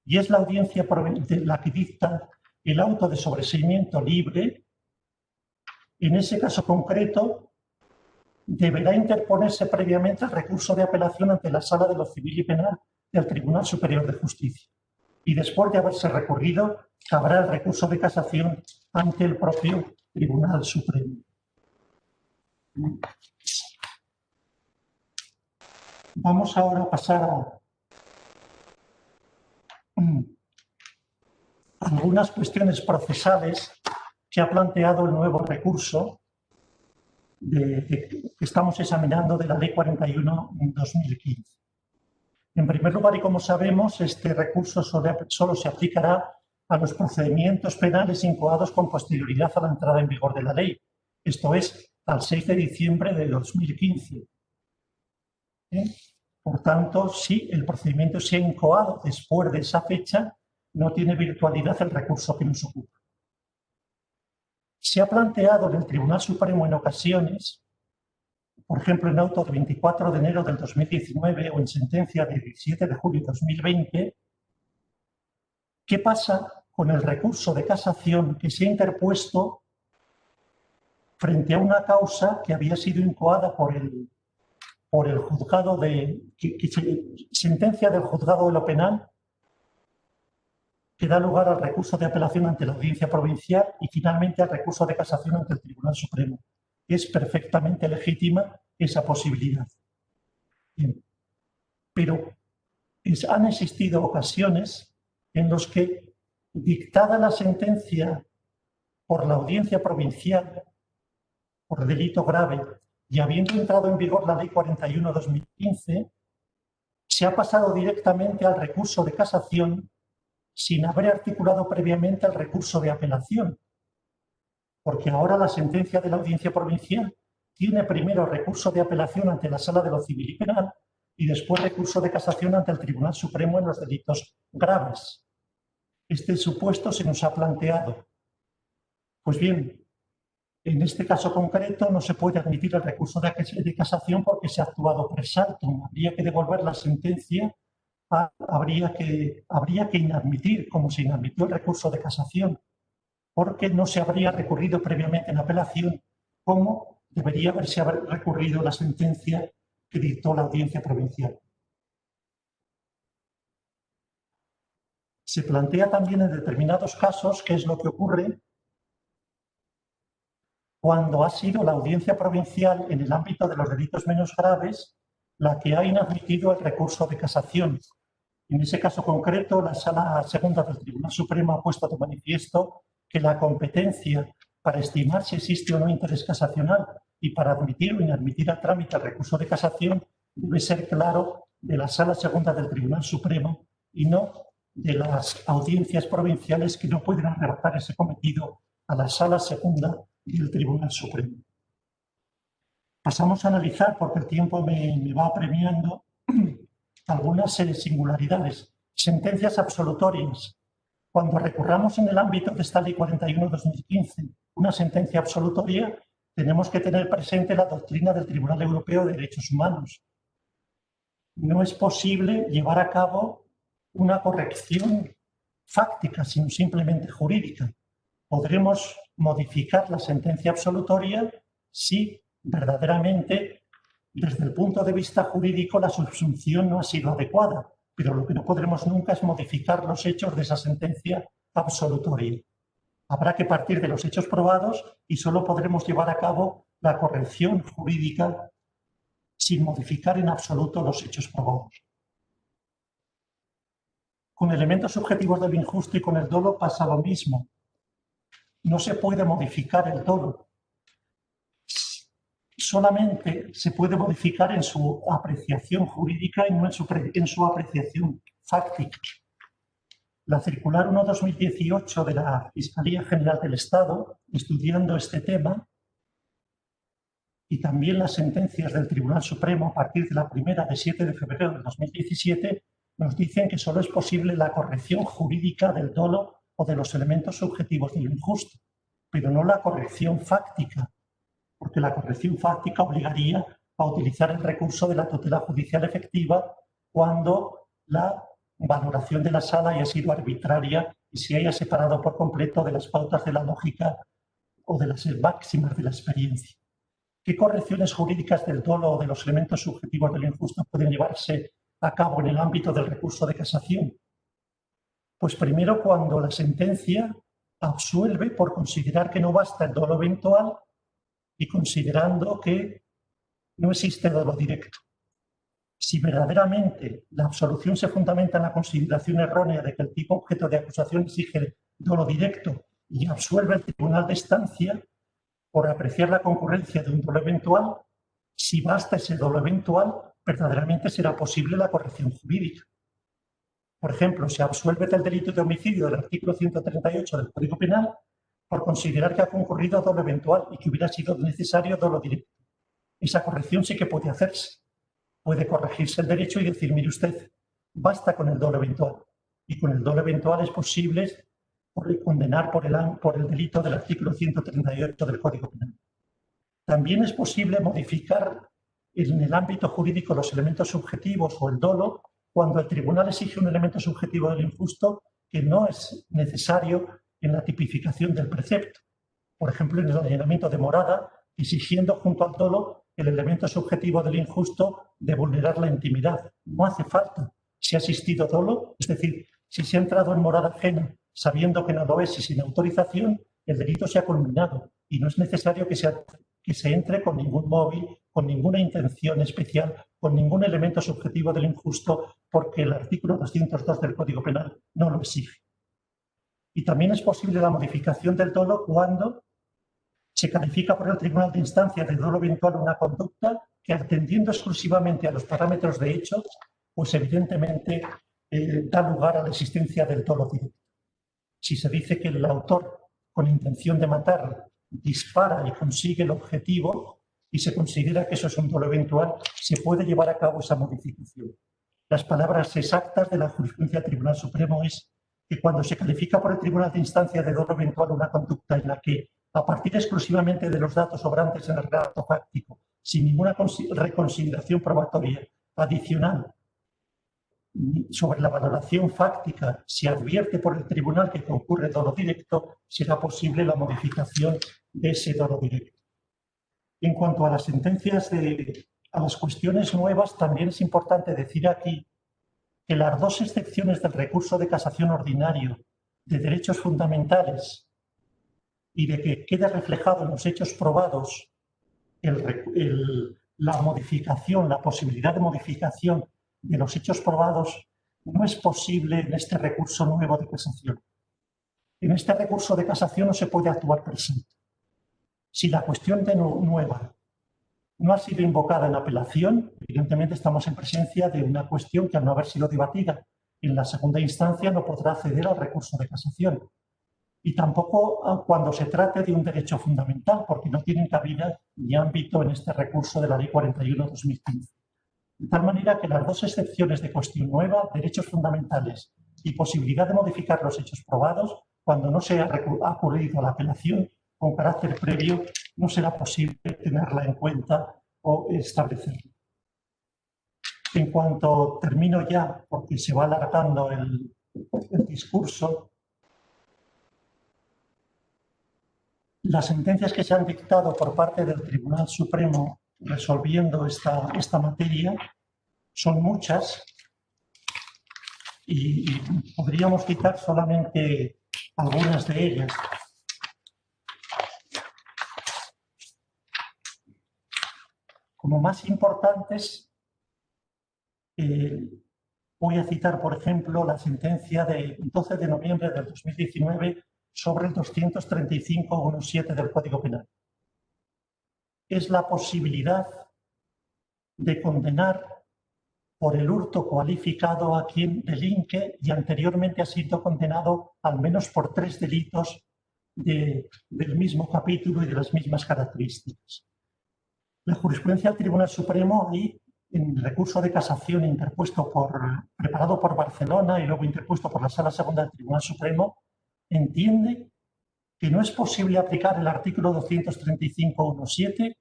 y es la audiencia la que dicta el auto de sobreseimiento libre, en ese caso concreto deberá interponerse previamente el recurso de apelación ante la Sala de lo Civil y Penal del Tribunal Superior de Justicia. Y después de haberse recurrido, cabrá el recurso de casación ante el propio Tribunal Supremo. Vamos ahora a pasar a algunas cuestiones procesales que ha planteado el nuevo recurso que estamos examinando de la Ley 41/2015. En primer lugar, y como sabemos, este recurso solo se aplicará a los procedimientos penales incoados con posterioridad a la entrada en vigor de la ley, esto es, al 6 de diciembre de 2015. Por tanto, si el procedimiento se ha incoado después de esa fecha, no tiene virtualidad el recurso que nos ocupa. Se ha planteado en el Tribunal Supremo en ocasiones, por ejemplo, en auto de 24 de enero del 2019 o en sentencia de 17 de julio de 2020, ¿qué pasa con el recurso de casación que se ha interpuesto frente a una causa que había sido incoada por el juzgado sentencia del juzgado de lo penal que da lugar al recurso de apelación ante la Audiencia Provincial y finalmente al recurso de casación ante el Tribunal Supremo? Es perfectamente legítima esa posibilidad. Bien. Pero han existido ocasiones en las que, dictada la sentencia por la Audiencia Provincial por delito grave y habiendo entrado en vigor la Ley 41/2015, se ha pasado directamente al recurso de casación sin haber articulado previamente el recurso de apelación, porque ahora la sentencia de la Audiencia Provincial tiene primero recurso de apelación ante la Sala de lo Civil y Penal y después recurso de casación ante el Tribunal Supremo en los delitos graves. Este supuesto se nos ha planteado. Pues bien, en este caso concreto no se puede admitir el recurso de casación porque se ha actuado presaltum. Habría que devolver la sentencia, habría que inadmitir, como se inadmitió el recurso de casación, porque no se habría recurrido previamente en apelación, como debería haberse recurrido la sentencia que dictó la Audiencia Provincial. Se plantea también en determinados casos qué es lo que ocurre cuando ha sido la Audiencia Provincial en el ámbito de los delitos menos graves la que ha inadmitido el recurso de casación. En ese caso concreto, la Sala Segunda del Tribunal Supremo ha puesto de manifiesto que la competencia para estimar si existe o no interés casacional y para admitir o inadmitir a trámite el recurso de casación debe ser claro de la Sala Segunda del Tribunal Supremo y no de las audiencias provinciales que no pueden arrebatar ese cometido a la Sala Segunda del Tribunal Supremo. Pasamos a analizar, porque el tiempo me va apremiando, algunas singularidades. Sentencias absolutorias. Cuando recurramos en el ámbito de esta Ley 41/2015 una sentencia absolutoria, tenemos que tener presente la doctrina del Tribunal Europeo de Derechos Humanos. No es posible llevar a cabo una corrección fáctica, sino simplemente jurídica. Podremos modificar la sentencia absolutoria si verdaderamente, desde el punto de vista jurídico, la subsunción no ha sido adecuada, pero lo que no podremos nunca es modificar los hechos de esa sentencia absolutoria. Habrá que partir de los hechos probados y solo podremos llevar a cabo la corrección jurídica sin modificar en absoluto los hechos probados. Con elementos subjetivos del injusto y con el dolo pasa lo mismo. No se puede modificar el dolo. Solamente se puede modificar en su apreciación jurídica y no en su apreciación fáctica. La circular 1/2018 de la Fiscalía General del Estado, estudiando este tema, y también las sentencias del Tribunal Supremo a partir de la primera de 7 de febrero de 2017, nos dicen que solo es posible la corrección jurídica del dolo o de los elementos subjetivos de lo injusto, pero no la corrección fáctica, porque la corrección fáctica obligaría a utilizar el recurso de la tutela judicial efectiva cuando la valoración de la sala haya sido arbitraria y se haya separado por completo de las pautas de la lógica o de las máximas de la experiencia. ¿Qué correcciones jurídicas del dolo o de los elementos subjetivos de lo injusto pueden llevarse a cabo en el ámbito del recurso de casación? Pues primero, cuando la sentencia absuelve por considerar que no basta el dolo eventual y considerando que no existe dolo directo. Si verdaderamente la absolución se fundamenta en la consideración errónea de que el tipo objeto de acusación exige dolo directo y absuelve el tribunal de estancia, por apreciar la concurrencia de un dolo eventual, si basta ese dolo eventual, verdaderamente será posible la corrección jurídica. Por ejemplo, se absuelve del delito de homicidio del artículo 138 del Código Penal por considerar que ha concurrido dolo eventual y que hubiera sido necesario dolo directo. Esa corrección sí que puede hacerse. Puede corregirse el derecho y decir, mire usted, basta con el dolo eventual. Y con el dolo eventual es posible condenar por el delito del artículo 138 del Código Penal. También es posible modificar en el ámbito jurídico los elementos subjetivos o el dolo cuando el tribunal exige un elemento subjetivo del injusto que no es necesario en la tipificación del precepto. Por ejemplo, en el allanamiento de morada, exigiendo junto al dolo el elemento subjetivo del injusto de vulnerar la intimidad. No hace falta. Si ha existido dolo, es decir, si se ha entrado en morada ajena sabiendo que no lo es y sin autorización, el delito se ha culminado y no es necesario que se entre con ningún móvil, con ninguna intención especial, con ningún elemento subjetivo del injusto, porque el artículo 202 del Código Penal no lo exige. Y también es posible la modificación del dolo cuando se califica por el Tribunal de Instancia de dolo eventual una conducta que, atendiendo exclusivamente a los parámetros de hecho, pues evidentemente da lugar a la existencia del dolo directo. Si se dice que el autor, con intención de matar, dispara y consigue el objetivo y se considera que eso es un dolo eventual, se puede llevar a cabo esa modificación. Las palabras exactas de la jurisprudencia del Tribunal Supremo es que cuando se califica por el Tribunal de Instancia de dolo eventual una conducta en la que, a partir exclusivamente de los datos sobrantes en el relato fáctico, sin ninguna reconsideración probatoria adicional sobre la valoración fáctica, se advierte por el tribunal que concurre dolo directo, será posible la modificación de ese dolo directo. En cuanto a las sentencias, a las cuestiones nuevas, también es importante decir aquí que las dos excepciones del recurso de casación ordinario de derechos fundamentales y de que quede reflejado en los hechos probados la modificación, la posibilidad de modificación de los hechos probados, no es posible en este recurso nuevo de casación. En este recurso de casación no se puede actuar presente. Si la cuestión nueva no ha sido invocada en apelación, evidentemente estamos en presencia de una cuestión que, al no haber sido debatida en la segunda instancia, no podrá acceder al recurso de casación. Y tampoco cuando se trate de un derecho fundamental, porque no tienen cabida ni ámbito en este recurso de la Ley 41/2015. De tal manera que las dos excepciones de cuestión nueva, derechos fundamentales y posibilidad de modificar los hechos probados, cuando no se ha ocurrido a la apelación con carácter previo, no será posible tenerla en cuenta o establecerla. En cuanto termino ya, porque se va alargando el discurso, las sentencias que se han dictado por parte del Tribunal Supremo resolviendo esta materia son muchas y podríamos citar solamente algunas de ellas. Como más importantes, voy a citar, por ejemplo, la sentencia del 12 de noviembre del 2019 sobre el 235.1.7 del Código Penal. Es la posibilidad de condenar por el hurto cualificado a quien delinque y anteriormente ha sido condenado al menos por 3 delitos del mismo capítulo y de las mismas características. La jurisprudencia del Tribunal Supremo, ahí, en recurso de casación preparado por Barcelona y luego interpuesto por la Sala Segunda del Tribunal Supremo, entiende que no es posible aplicar el artículo 235.1.7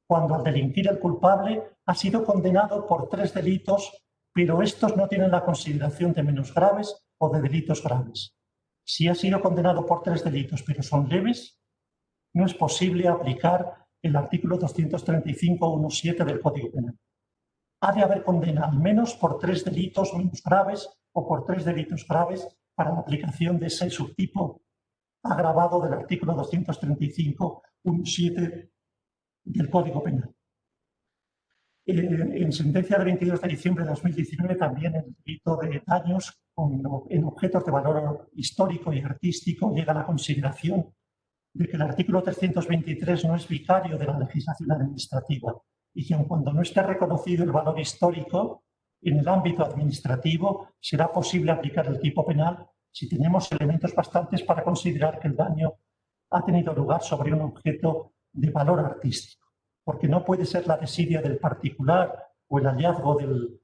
cuando al delinquir el culpable ha sido condenado por 3 delitos, pero estos no tienen la consideración de menos graves o de delitos graves. Si ha sido condenado por 3 delitos, pero son leves, no es posible aplicar el artículo 235.1.7 del Código Penal. Ha de haber condena al menos por 3 delitos menos graves o por 3 delitos graves para la aplicación de ese subtipo agravado del artículo 235.1.7 del Código Penal. En sentencia de 22 de diciembre de 2019 también el delito de daños en objetos de valor histórico y artístico llega a la consideración de que el artículo 323 no es vicario de la legislación administrativa y que aun cuando no esté reconocido el valor histórico, en el ámbito administrativo será posible aplicar el tipo penal si tenemos elementos bastantes para considerar que el daño ha tenido lugar sobre un objeto de valor artístico, porque no puede ser la desidia del particular o el hallazgo del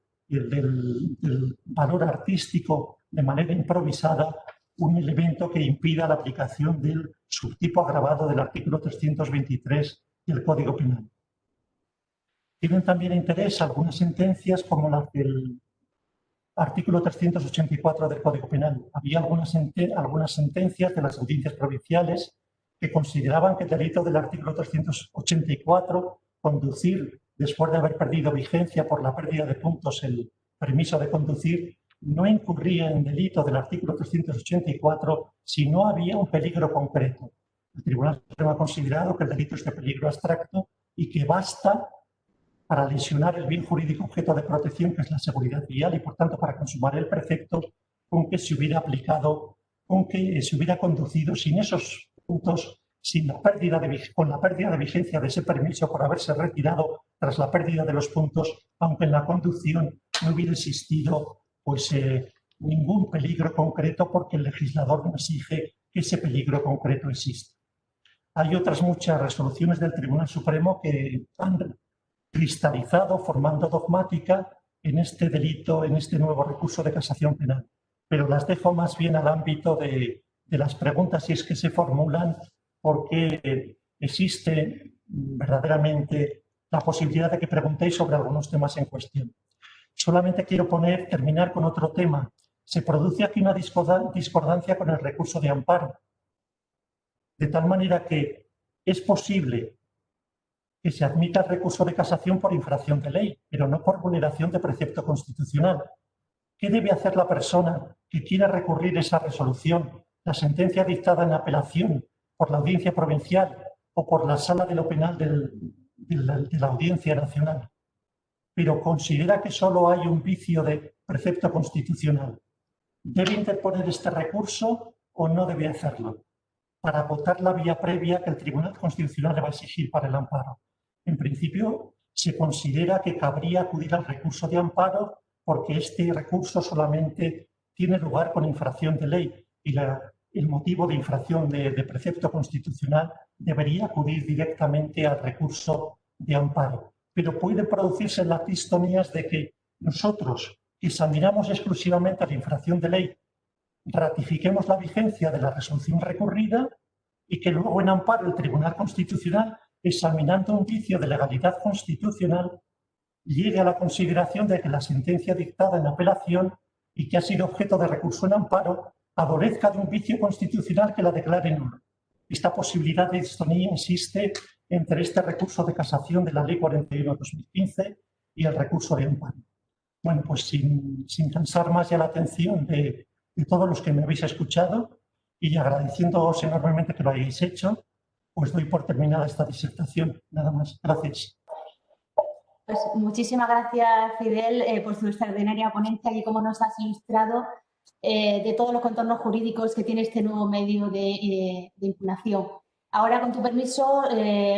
valor artístico de manera improvisada un elemento que impida la aplicación del subtipo agravado del artículo 323 del Código Penal. Tienen también interés algunas sentencias como las del artículo 384 del Código Penal. Había algunas sentencias de las audiencias provinciales que consideraban que el delito del artículo 384, conducir después de haber perdido vigencia por la pérdida de puntos el permiso de conducir, no incurría en delito del artículo 384 si no había un peligro concreto. El Tribunal Supremo ha considerado que el delito es de peligro abstracto y que basta para lesionar el bien jurídico objeto de protección, que es la seguridad vial, y por tanto para consumar el precepto con que se hubiera aplicado, con que se hubiera conducido sin esos puntos, con la pérdida de vigencia de ese permiso por haberse retirado tras la pérdida de los puntos, aunque en la conducción no hubiera existido ningún peligro concreto, porque el legislador no exige que ese peligro concreto exista. Hay otras muchas resoluciones del Tribunal Supremo que han cristalizado, formando dogmática en este delito, en este nuevo recurso de casación penal. Pero las dejo más bien al ámbito de las preguntas, si es que se formulan, porque existe verdaderamente la posibilidad de que preguntéis sobre algunos temas en cuestión. Solamente quiero terminar con otro tema. Se produce aquí una discordancia con el recurso de amparo, de tal manera que es posible que se admita el recurso de casación por infracción de ley, pero no por vulneración de precepto constitucional. ¿Qué debe hacer la persona que quiera recurrir esa resolución, la sentencia dictada en apelación por la Audiencia Provincial o por la Sala de lo Penal de la Audiencia Nacional, pero considera que solo hay un vicio de precepto constitucional? ¿Debe interponer este recurso o no debe hacerlo para agotar la vía previa que el Tribunal Constitucional le va a exigir para el amparo? En principio, se considera que cabría acudir al recurso de amparo porque este recurso solamente tiene lugar con infracción de ley y el motivo de infracción de precepto constitucional debería acudir directamente al recurso de amparo. Pero pueden producirse las distonías de que nosotros examinamos exclusivamente la infracción de ley, ratifiquemos la vigencia de la resolución recurrida y que luego en amparo el Tribunal Constitucional, examinando un vicio de legalidad constitucional, llegue a la consideración de que la sentencia dictada en apelación y que ha sido objeto de recurso en amparo adolezca de un vicio constitucional que la declare nula. Esta posibilidad de distonía existe entre este recurso de casación de la Ley 41/2015 y el recurso de amparo. Bueno, pues sin cansar más ya la atención de todos los que me habéis escuchado y agradeciéndoos enormemente que lo hayáis hecho, pues doy por terminada esta disertación. Nada más. Gracias. Pues muchísimas gracias, Fidel, por su extraordinaria ponencia y cómo nos has ilustrado de todos los contornos jurídicos que tiene este nuevo medio de impugnación. Ahora, con tu permiso,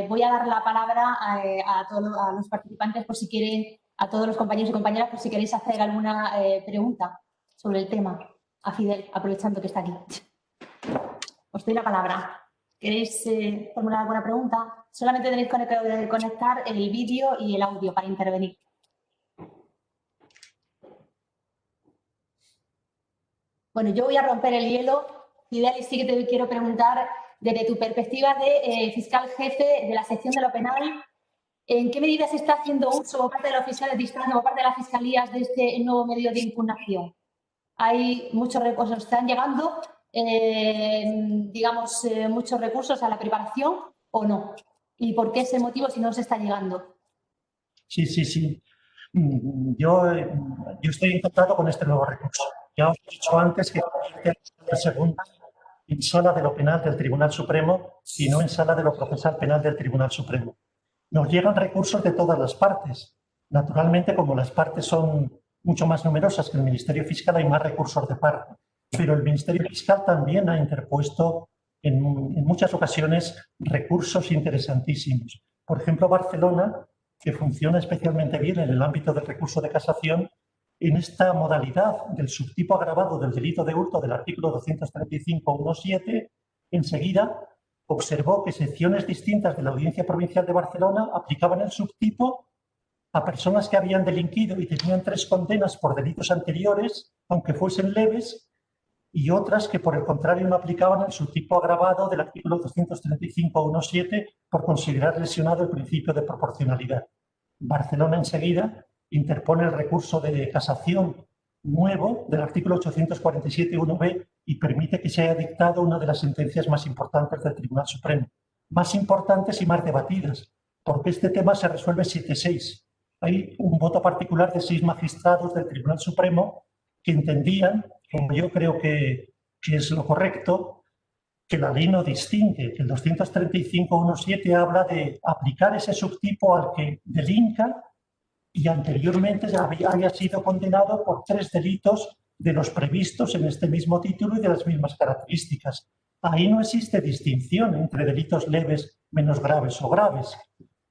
voy a dar la palabra a todos los participantes, por si quieren, a todos los compañeros y compañeras, por si queréis hacer alguna pregunta sobre el tema. A Fidel, aprovechando que está aquí. Os doy la palabra. ¿Queréis formular alguna pregunta? Solamente tenéis que conectar el vídeo y el audio para intervenir. Bueno, yo voy a romper el hielo. Fidel, y sí que te quiero preguntar, desde tu perspectiva de fiscal jefe de la sección de lo penal, ¿en qué medida se está haciendo uso por parte de los fiscales de distancia o por parte de las fiscalías de este nuevo medio de impugnación? Hay muchos recursos, están llegando, muchos recursos a la preparación o no. ¿Y por qué ese motivo si no se está llegando? Sí. Yo estoy encantado con este nuevo recurso. Ya os he dicho antes que la segunda en sala de lo penal del Tribunal Supremo y no en sala de lo procesal penal del Tribunal Supremo. Nos llegan recursos de todas las partes. Naturalmente, como las partes son mucho más numerosas que el Ministerio Fiscal, hay más recursos de parte. Pero el Ministerio Fiscal también ha interpuesto en muchas ocasiones recursos interesantísimos. Por ejemplo, Barcelona, que funciona especialmente bien en el ámbito del recurso de casación, en esta modalidad del subtipo agravado del delito de hurto del artículo 235.1.7, enseguida observó que secciones distintas de la Audiencia Provincial de Barcelona aplicaban el subtipo a personas que habían delinquido y tenían 3 condenas por delitos anteriores, aunque fuesen leves, y otras que, por el contrario, no aplicaban el subtipo agravado del artículo 235.1.7 por considerar lesionado el principio de proporcionalidad. Barcelona enseguida interpone el recurso de casación nuevo del artículo 847.1b y permite que se haya dictado una de las sentencias más importantes del Tribunal Supremo. Más importantes y más debatidas, porque este tema se resuelve 7-6. Hay un voto particular de 6 magistrados del Tribunal Supremo que entendían, como yo creo que es lo correcto, que la ley no distingue, que el 235.1.7 habla de aplicar ese subtipo al que delinca y anteriormente haya sido condenado por 3 delitos de los previstos en este mismo título y de las mismas características. Ahí no existe distinción entre delitos leves, menos graves o graves.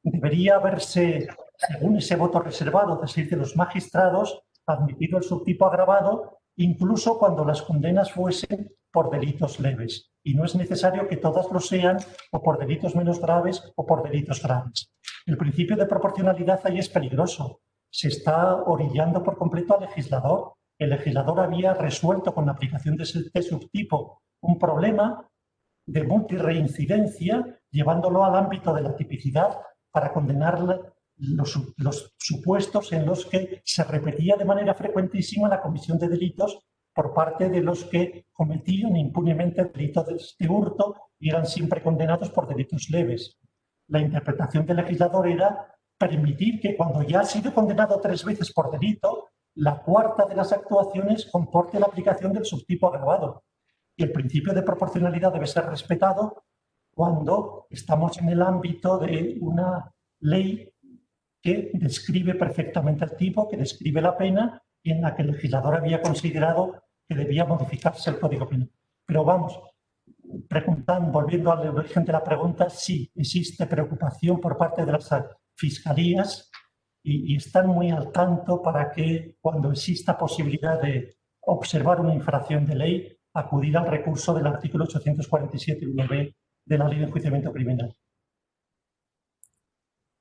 Debería haberse, según ese voto reservado de 6 de los magistrados, admitido el subtipo agravado incluso cuando las condenas fuesen por delitos leves. Y no es necesario que todas lo sean o por delitos menos graves o por delitos graves. El principio de proporcionalidad ahí es peligroso. Se está orillando por completo al legislador. El legislador había resuelto con la aplicación de este subtipo un problema de multirreincidencia, llevándolo al ámbito de la tipicidad para condenar los supuestos en los que se repetía de manera frecuentísima la comisión de delitos por parte de los que cometían impunemente delitos de hurto y eran siempre condenados por delitos leves. La interpretación del legislador era permitir que cuando ya ha sido condenado 3 veces por delito, la 4ª de las actuaciones comporte la aplicación del subtipo agravado. Y el principio de proporcionalidad debe ser respetado cuando estamos en el ámbito de una ley que describe perfectamente el tipo, que describe la pena y en la que el legislador había considerado que debía modificarse el Código Penal. Pero vamos, volviendo al origen de la pregunta, sí existe preocupación por parte de las fiscalías y están muy al tanto para que cuando exista posibilidad de observar una infracción de ley, acudir al recurso del artículo 847.1b de la Ley de Enjuiciamiento Criminal.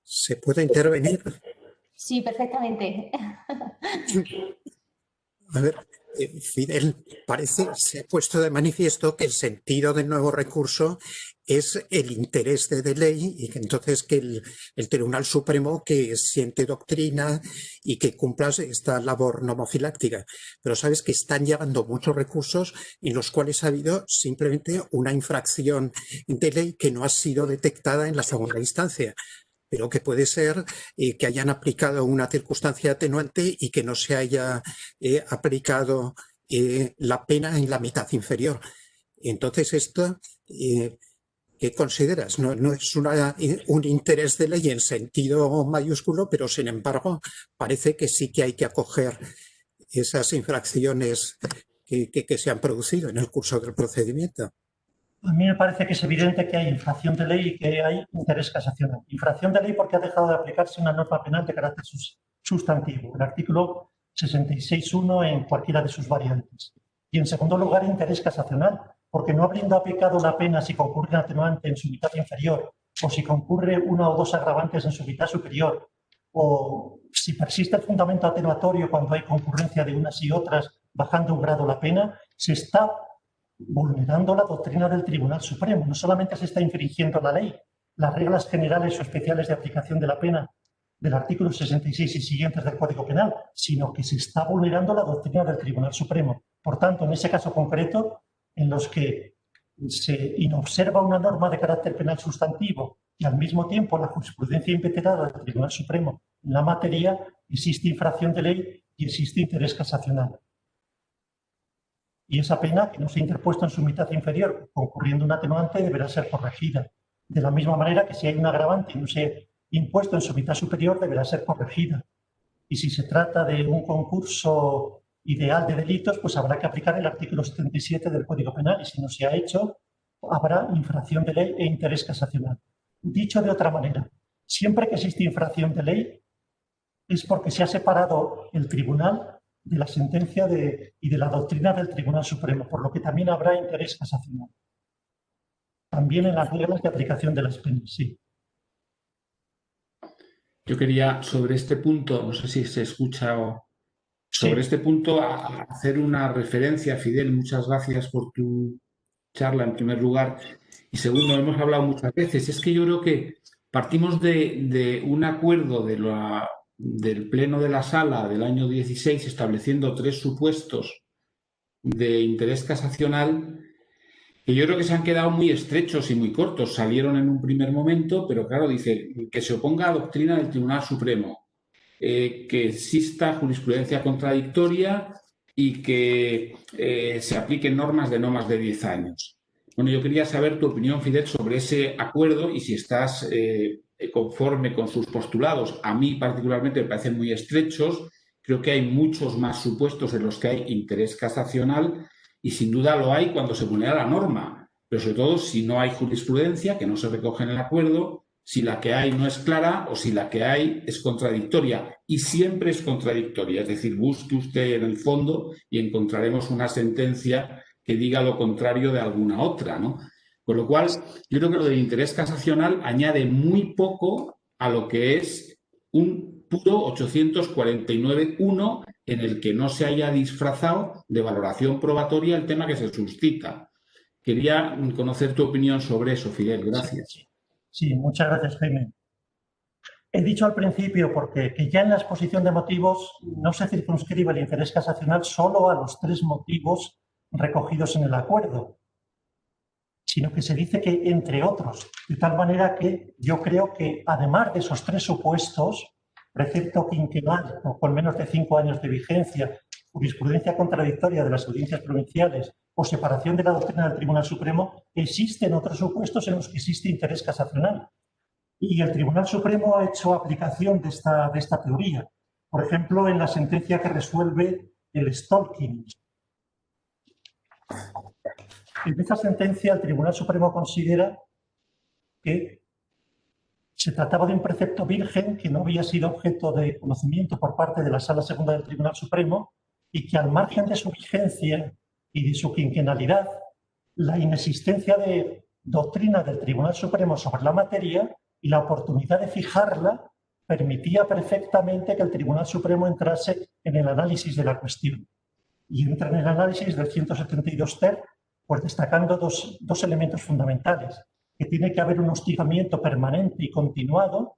¿Se puede intervenir? Sí, perfectamente. A ver, Fidel, se ha puesto de manifiesto que el sentido del nuevo recurso es el interés de ley y que entonces que el Tribunal Supremo que siente doctrina y que cumpla esta labor nomofiláctica. Pero sabes que están llegando muchos recursos en los cuales ha habido simplemente una infracción de ley que no ha sido detectada en la segunda instancia, pero que puede ser que hayan aplicado una circunstancia atenuante y que no se haya aplicado la pena en la mitad inferior. Entonces, esto, ¿qué consideras? No es un interés de ley en sentido mayúsculo, pero sin embargo parece que sí que hay que acoger esas infracciones que se han producido en el curso del procedimiento. A mí me parece que es evidente que hay infracción de ley y que hay interés casacional. Infracción de ley porque ha dejado de aplicarse una norma penal de carácter sustantivo, el artículo 66.1 en cualquiera de sus variantes. Y en segundo lugar, interés casacional, porque no habiendo aplicado la pena si concurre un atenuante en su mitad inferior o si concurre 1 o 2 agravantes en su mitad superior o si persiste el fundamento atenuatorio cuando hay concurrencia de unas y otras bajando un grado la pena, se está vulnerando la doctrina del Tribunal Supremo. No solamente se está infringiendo la ley, las reglas generales o especiales de aplicación de la pena del artículo 66 y siguientes del Código Penal, sino que se está vulnerando la doctrina del Tribunal Supremo. Por tanto, en ese caso concreto, en los que se inobserva una norma de carácter penal sustantivo y al mismo tiempo la jurisprudencia impetrada del Tribunal Supremo en la materia, existe infracción de ley y existe interés casacional. Y esa pena que no se ha interpuesto en su mitad inferior, concurriendo un atenuante, deberá ser corregida. De la misma manera que si hay un agravante y no se ha impuesto en su mitad superior, deberá ser corregida. Y si se trata de un concurso ideal de delitos, pues habrá que aplicar el artículo 77 del Código Penal. Y si no se ha hecho, habrá infracción de ley e interés casacional. Dicho de otra manera, siempre que existe infracción de ley es porque se ha separado el tribunal de la sentencia y de la doctrina del Tribunal Supremo, por lo que también habrá interés casacional. También en las reglas de aplicación de las penas, sí. Yo quería, sobre este punto, no sé si se escucha o... Sobre este punto, hacer una referencia, Fidel, muchas gracias por tu charla en primer lugar. Y segundo, hemos hablado muchas veces, es que yo creo que partimos de un acuerdo del Pleno de la Sala del año 16 estableciendo 3 supuestos de interés casacional que yo creo que se han quedado muy estrechos y muy cortos. Salieron en un primer momento, pero claro, dice que se oponga a la doctrina del Tribunal Supremo, que exista jurisprudencia contradictoria y que se apliquen normas de no más de 10 años. Bueno, yo quería saber tu opinión, Fidel, sobre ese acuerdo y si estás conforme con sus postulados. A mí particularmente me parecen muy estrechos. Creo que hay muchos más supuestos en los que hay interés casacional y sin duda lo hay cuando se vulnera la norma, pero sobre todo si no hay jurisprudencia, que no se recoge en el acuerdo, si la que hay no es clara o si la que hay es contradictoria. Y siempre es contradictoria, es decir, busque usted en el fondo y encontraremos una sentencia que diga lo contrario de alguna otra, ¿no? Con lo cual, yo creo que lo del interés casacional añade muy poco a lo que es un puro 849.1 en el que no se haya disfrazado de valoración probatoria el tema que se suscita. Quería conocer tu opinión sobre eso, Fidel. Gracias. Sí, muchas gracias, Jaime. He dicho al principio que ya en la exposición de motivos no se circunscribe el interés casacional solo a los 3 motivos recogidos en el acuerdo, sino que se dice que entre otros, de tal manera que yo creo que además de esos 3 supuestos, precepto quinquenal o con menos de 5 años de vigencia, jurisprudencia contradictoria de las audiencias provinciales o separación de la doctrina del Tribunal Supremo, existen otros supuestos en los que existe interés casacional. Y el Tribunal Supremo ha hecho aplicación de esta teoría. Por ejemplo, en la sentencia que resuelve el stalking. En esta sentencia, el Tribunal Supremo considera que se trataba de un precepto virgen que no había sido objeto de conocimiento por parte de la Sala Segunda del Tribunal Supremo y que al margen de su vigencia y de su quinquenalidad, la inexistencia de doctrina del Tribunal Supremo sobre la materia y la oportunidad de fijarla permitía perfectamente que el Tribunal Supremo entrase en el análisis de la cuestión. Y entra en el análisis del 172 ter, pues destacando dos elementos fundamentales, que tiene que haber un hostigamiento permanente y continuado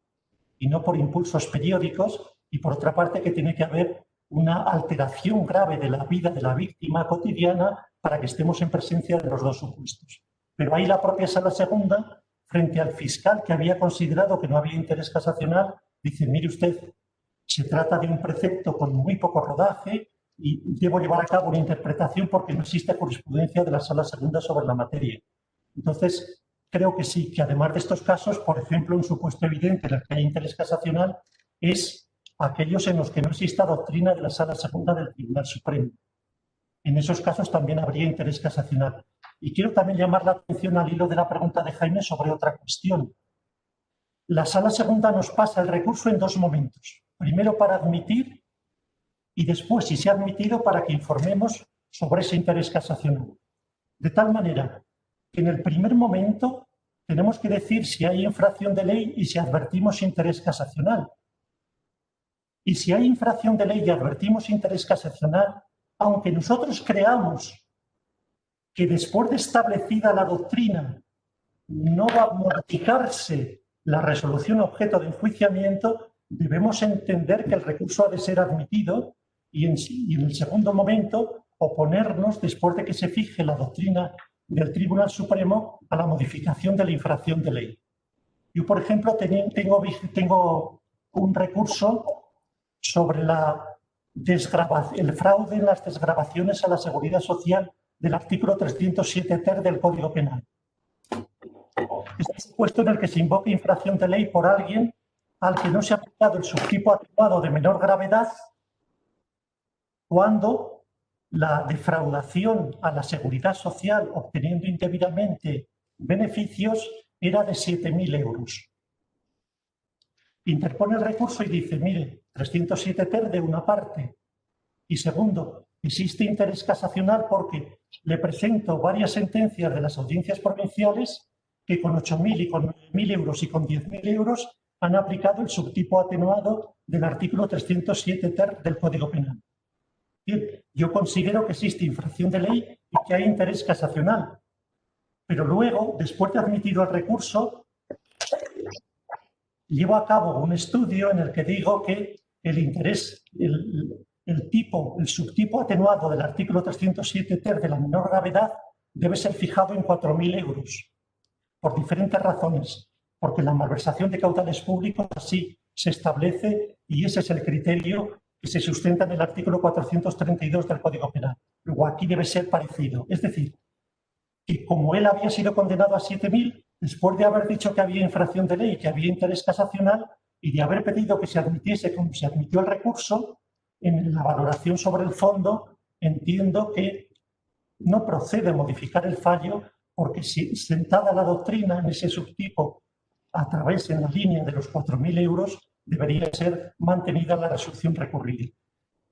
y no por impulsos periódicos, y por otra parte que tiene que haber una alteración grave de la vida de la víctima cotidiana para que estemos en presencia de los 2 supuestos. Pero ahí la propia Sala Segunda, frente al fiscal que había considerado que no había interés casacional, dice, mire usted, se trata de un precepto con muy poco rodaje y debo llevar a cabo una interpretación porque no existe jurisprudencia de la Sala Segunda sobre la materia. Entonces, creo que sí, que además de estos casos, por ejemplo, un supuesto evidente en el que hay interés casacional es aquellos en los que no exista doctrina de la Sala Segunda del Tribunal Supremo. En esos casos también habría interés casacional. Y quiero también llamar la atención al hilo de la pregunta de Jaime sobre otra cuestión. La Sala Segunda nos pasa el recurso en 2 momentos. Primero para admitir y después, si se ha admitido, para que informemos sobre ese interés casacional. De tal manera que en el primer momento tenemos que decir si hay infracción de ley y si advertimos interés casacional. Y si hay infracción de ley y advertimos interés casacional, aunque nosotros creamos que después de establecida la doctrina no va a modificarse la resolución objeto de enjuiciamiento, debemos entender que el recurso ha de ser admitido y en el segundo momento oponernos, después de que se fije la doctrina del Tribunal Supremo, a la modificación de la infracción de ley. Yo, por ejemplo, tengo un recurso sobre el fraude en las desgravaciones a la seguridad social del artículo 307 ter del Código Penal. Este supuesto en el que se invoca infracción de ley por alguien al que no se ha aplicado el subtipo adecuado de menor gravedad cuando la defraudación a la seguridad social obteniendo indebidamente beneficios era de 7.000 euros. Interpone el recurso y dice, mire, 307 ter de una parte. Y segundo, existe interés casacional porque le presento varias sentencias de las audiencias provinciales que con 8.000 y con 9.000 euros y con 10.000 euros han aplicado el subtipo atenuado del artículo 307 ter del Código Penal. Bien, yo considero que existe infracción de ley y que hay interés casacional. Pero luego, después de admitido el recurso, llevo a cabo un estudio en el que digo que el interés, el subtipo atenuado del artículo 307 ter de la menor gravedad debe ser fijado en 4.000 euros, por diferentes razones, porque la malversación de caudales públicos así se establece y ese es el criterio que se sustenta en el artículo 432 del Código Penal. Luego aquí debe ser parecido, es decir, que como él había sido condenado a 7.000, después de haber dicho que había infracción de ley, que había interés casacional y de haber pedido que se admitiese como se admitió el recurso, en la valoración sobre el fondo entiendo que no procede modificar el fallo porque si sentada la doctrina en ese subtipo a través en la línea de los 4.000 euros debería ser mantenida la resolución recurrida.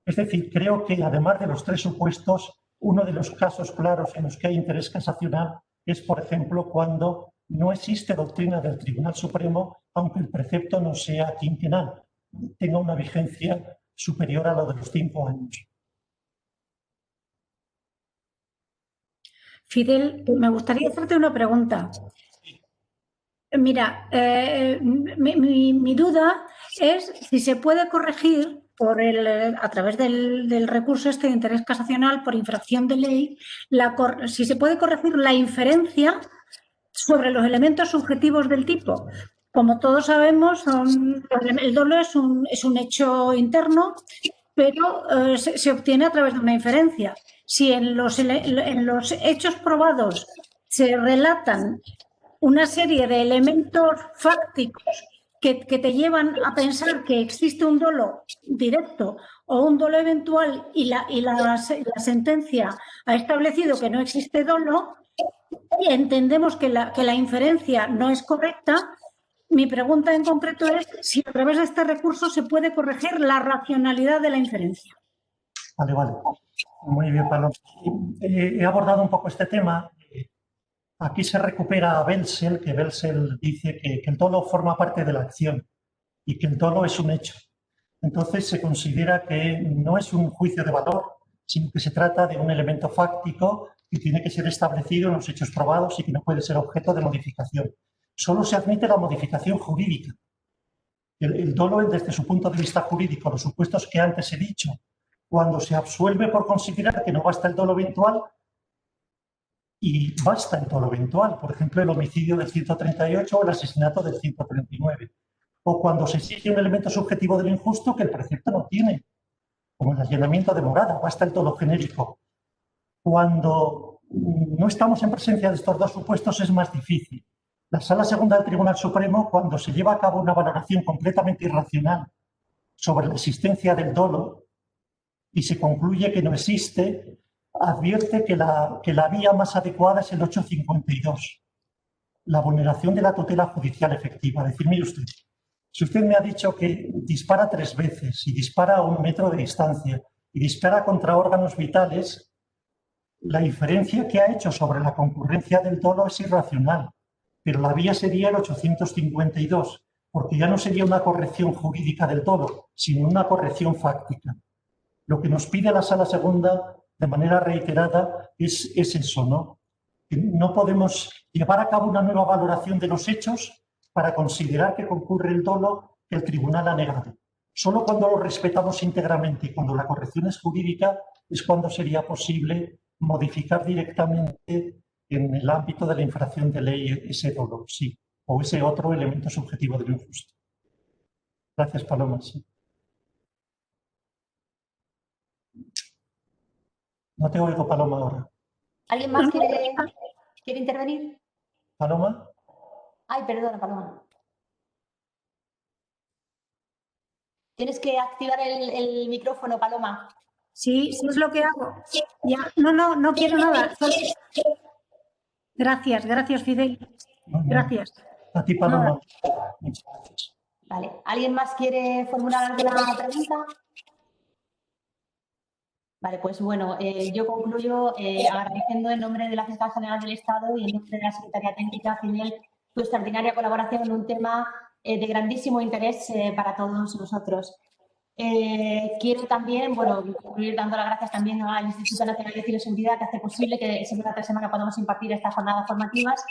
Es decir, creo que además de los 3 supuestos, uno de los casos claros en los que hay interés casacional es, por ejemplo, cuando no existe doctrina del Tribunal Supremo, aunque el precepto no sea quinquenal, tenga una vigencia superior a lo de los 5 años. Fidel, me gustaría hacerte una pregunta. Mira, mi duda es si se puede corregir a través del recurso de interés casacional por infracción de ley, si se puede corregir la inferencia sobre los elementos subjetivos del tipo. Como todos sabemos, el dolo es un hecho interno, pero se obtiene a través de una inferencia. Si en los hechos probados se relatan una serie de elementos fácticos que te llevan a pensar que existe un dolo directo o un dolo eventual y la sentencia ha establecido que no existe dolo, y entendemos que la inferencia no es correcta. Mi pregunta en concreto es si a través de este recurso se puede corregir la racionalidad de la inferencia. Vale. Muy bien, Paloma. He abordado un poco este tema. Aquí se recupera a Belsel, que Belsel dice que el dolo forma parte de la acción y que el dolo es un hecho. Entonces se considera que no es un juicio de valor, sino que se trata de un elemento fáctico que tiene que ser establecido en los hechos probados y que no puede ser objeto de modificación. Solo se admite la modificación jurídica. El dolo, desde su punto de vista jurídico, los supuestos que antes he dicho, cuando se absuelve por considerar que no basta el dolo eventual y basta el dolo eventual, por ejemplo, el homicidio del 138 o el asesinato del 139, o cuando se exige un elemento subjetivo del injusto que el precepto no tiene, como el allanamiento de morada, basta el dolo genérico. Cuando no estamos en presencia de estos 2 supuestos es más difícil. La Sala Segunda del Tribunal Supremo, cuando se lleva a cabo una valoración completamente irracional sobre la existencia del dolo y se concluye que no existe, advierte que la vía más adecuada es el 852, la vulneración de la tutela judicial efectiva. Es decir, mire usted, si usted me ha dicho que dispara 3 veces y dispara a 1 metro de distancia y dispara contra órganos vitales, la inferencia que ha hecho sobre la concurrencia del dolo es irracional, pero la vía sería el 852, porque ya no sería una corrección jurídica del dolo, sino una corrección fáctica. Lo que nos pide la Sala Segunda de manera reiterada es eso, ¿no? Que no podemos llevar a cabo una nueva valoración de los hechos para considerar que concurre el dolo que el tribunal ha negado. Solo cuando lo respetamos íntegramente y cuando la corrección es jurídica es cuando sería posible modificar directamente en el ámbito de la infracción de ley ese dolo, sí, o ese otro elemento subjetivo del injusto. Gracias, Paloma. Sí. No te oigo, Paloma, ahora. ¿Alguien más quiere intervenir? ¿Paloma? Ay, perdona, Paloma. Tienes que activar el micrófono, Paloma. Sí, es lo que hago. Ya, no quiero nada. Gracias, Fidel. Gracias. A ti, Paloma. Muchas gracias. Vale. ¿Alguien más quiere formular alguna pregunta? Vale, pues bueno, yo concluyo agradeciendo en nombre de la Fiscal General del Estado y en nombre de la Secretaría Técnica, Fidel, tu extraordinaria colaboración en un tema de grandísimo interés para todos nosotros. Quiero también, bueno, concluir dando las gracias también al Instituto Nacional de Ciberseguridad, que hace posible que semana tras semana podamos impartir estas jornadas formativas.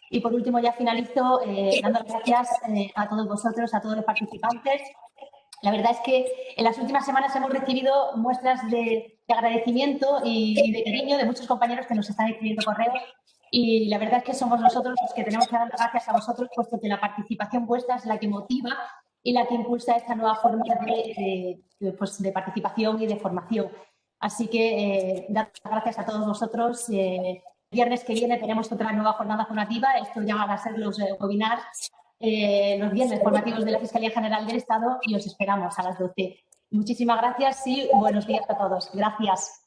Y por último, ya finalizo dando las gracias a todos vosotros, a todos los participantes. La verdad es que en las últimas semanas hemos recibido muestras de agradecimiento y de cariño de muchos compañeros que nos están escribiendo correos, y la verdad es que somos nosotros los que tenemos que dar las gracias a vosotros, puesto que la participación vuestra es la que motiva y la que impulsa esta nueva forma de participación y de formación. Así que dar las gracias a todos vosotros. El viernes que viene tenemos otra nueva jornada formativa. Esto ya van a ser los webinars, los viernes formativos de la Fiscalía General del Estado, y os esperamos a las 12. Muchísimas gracias y buenos días a todos. Gracias.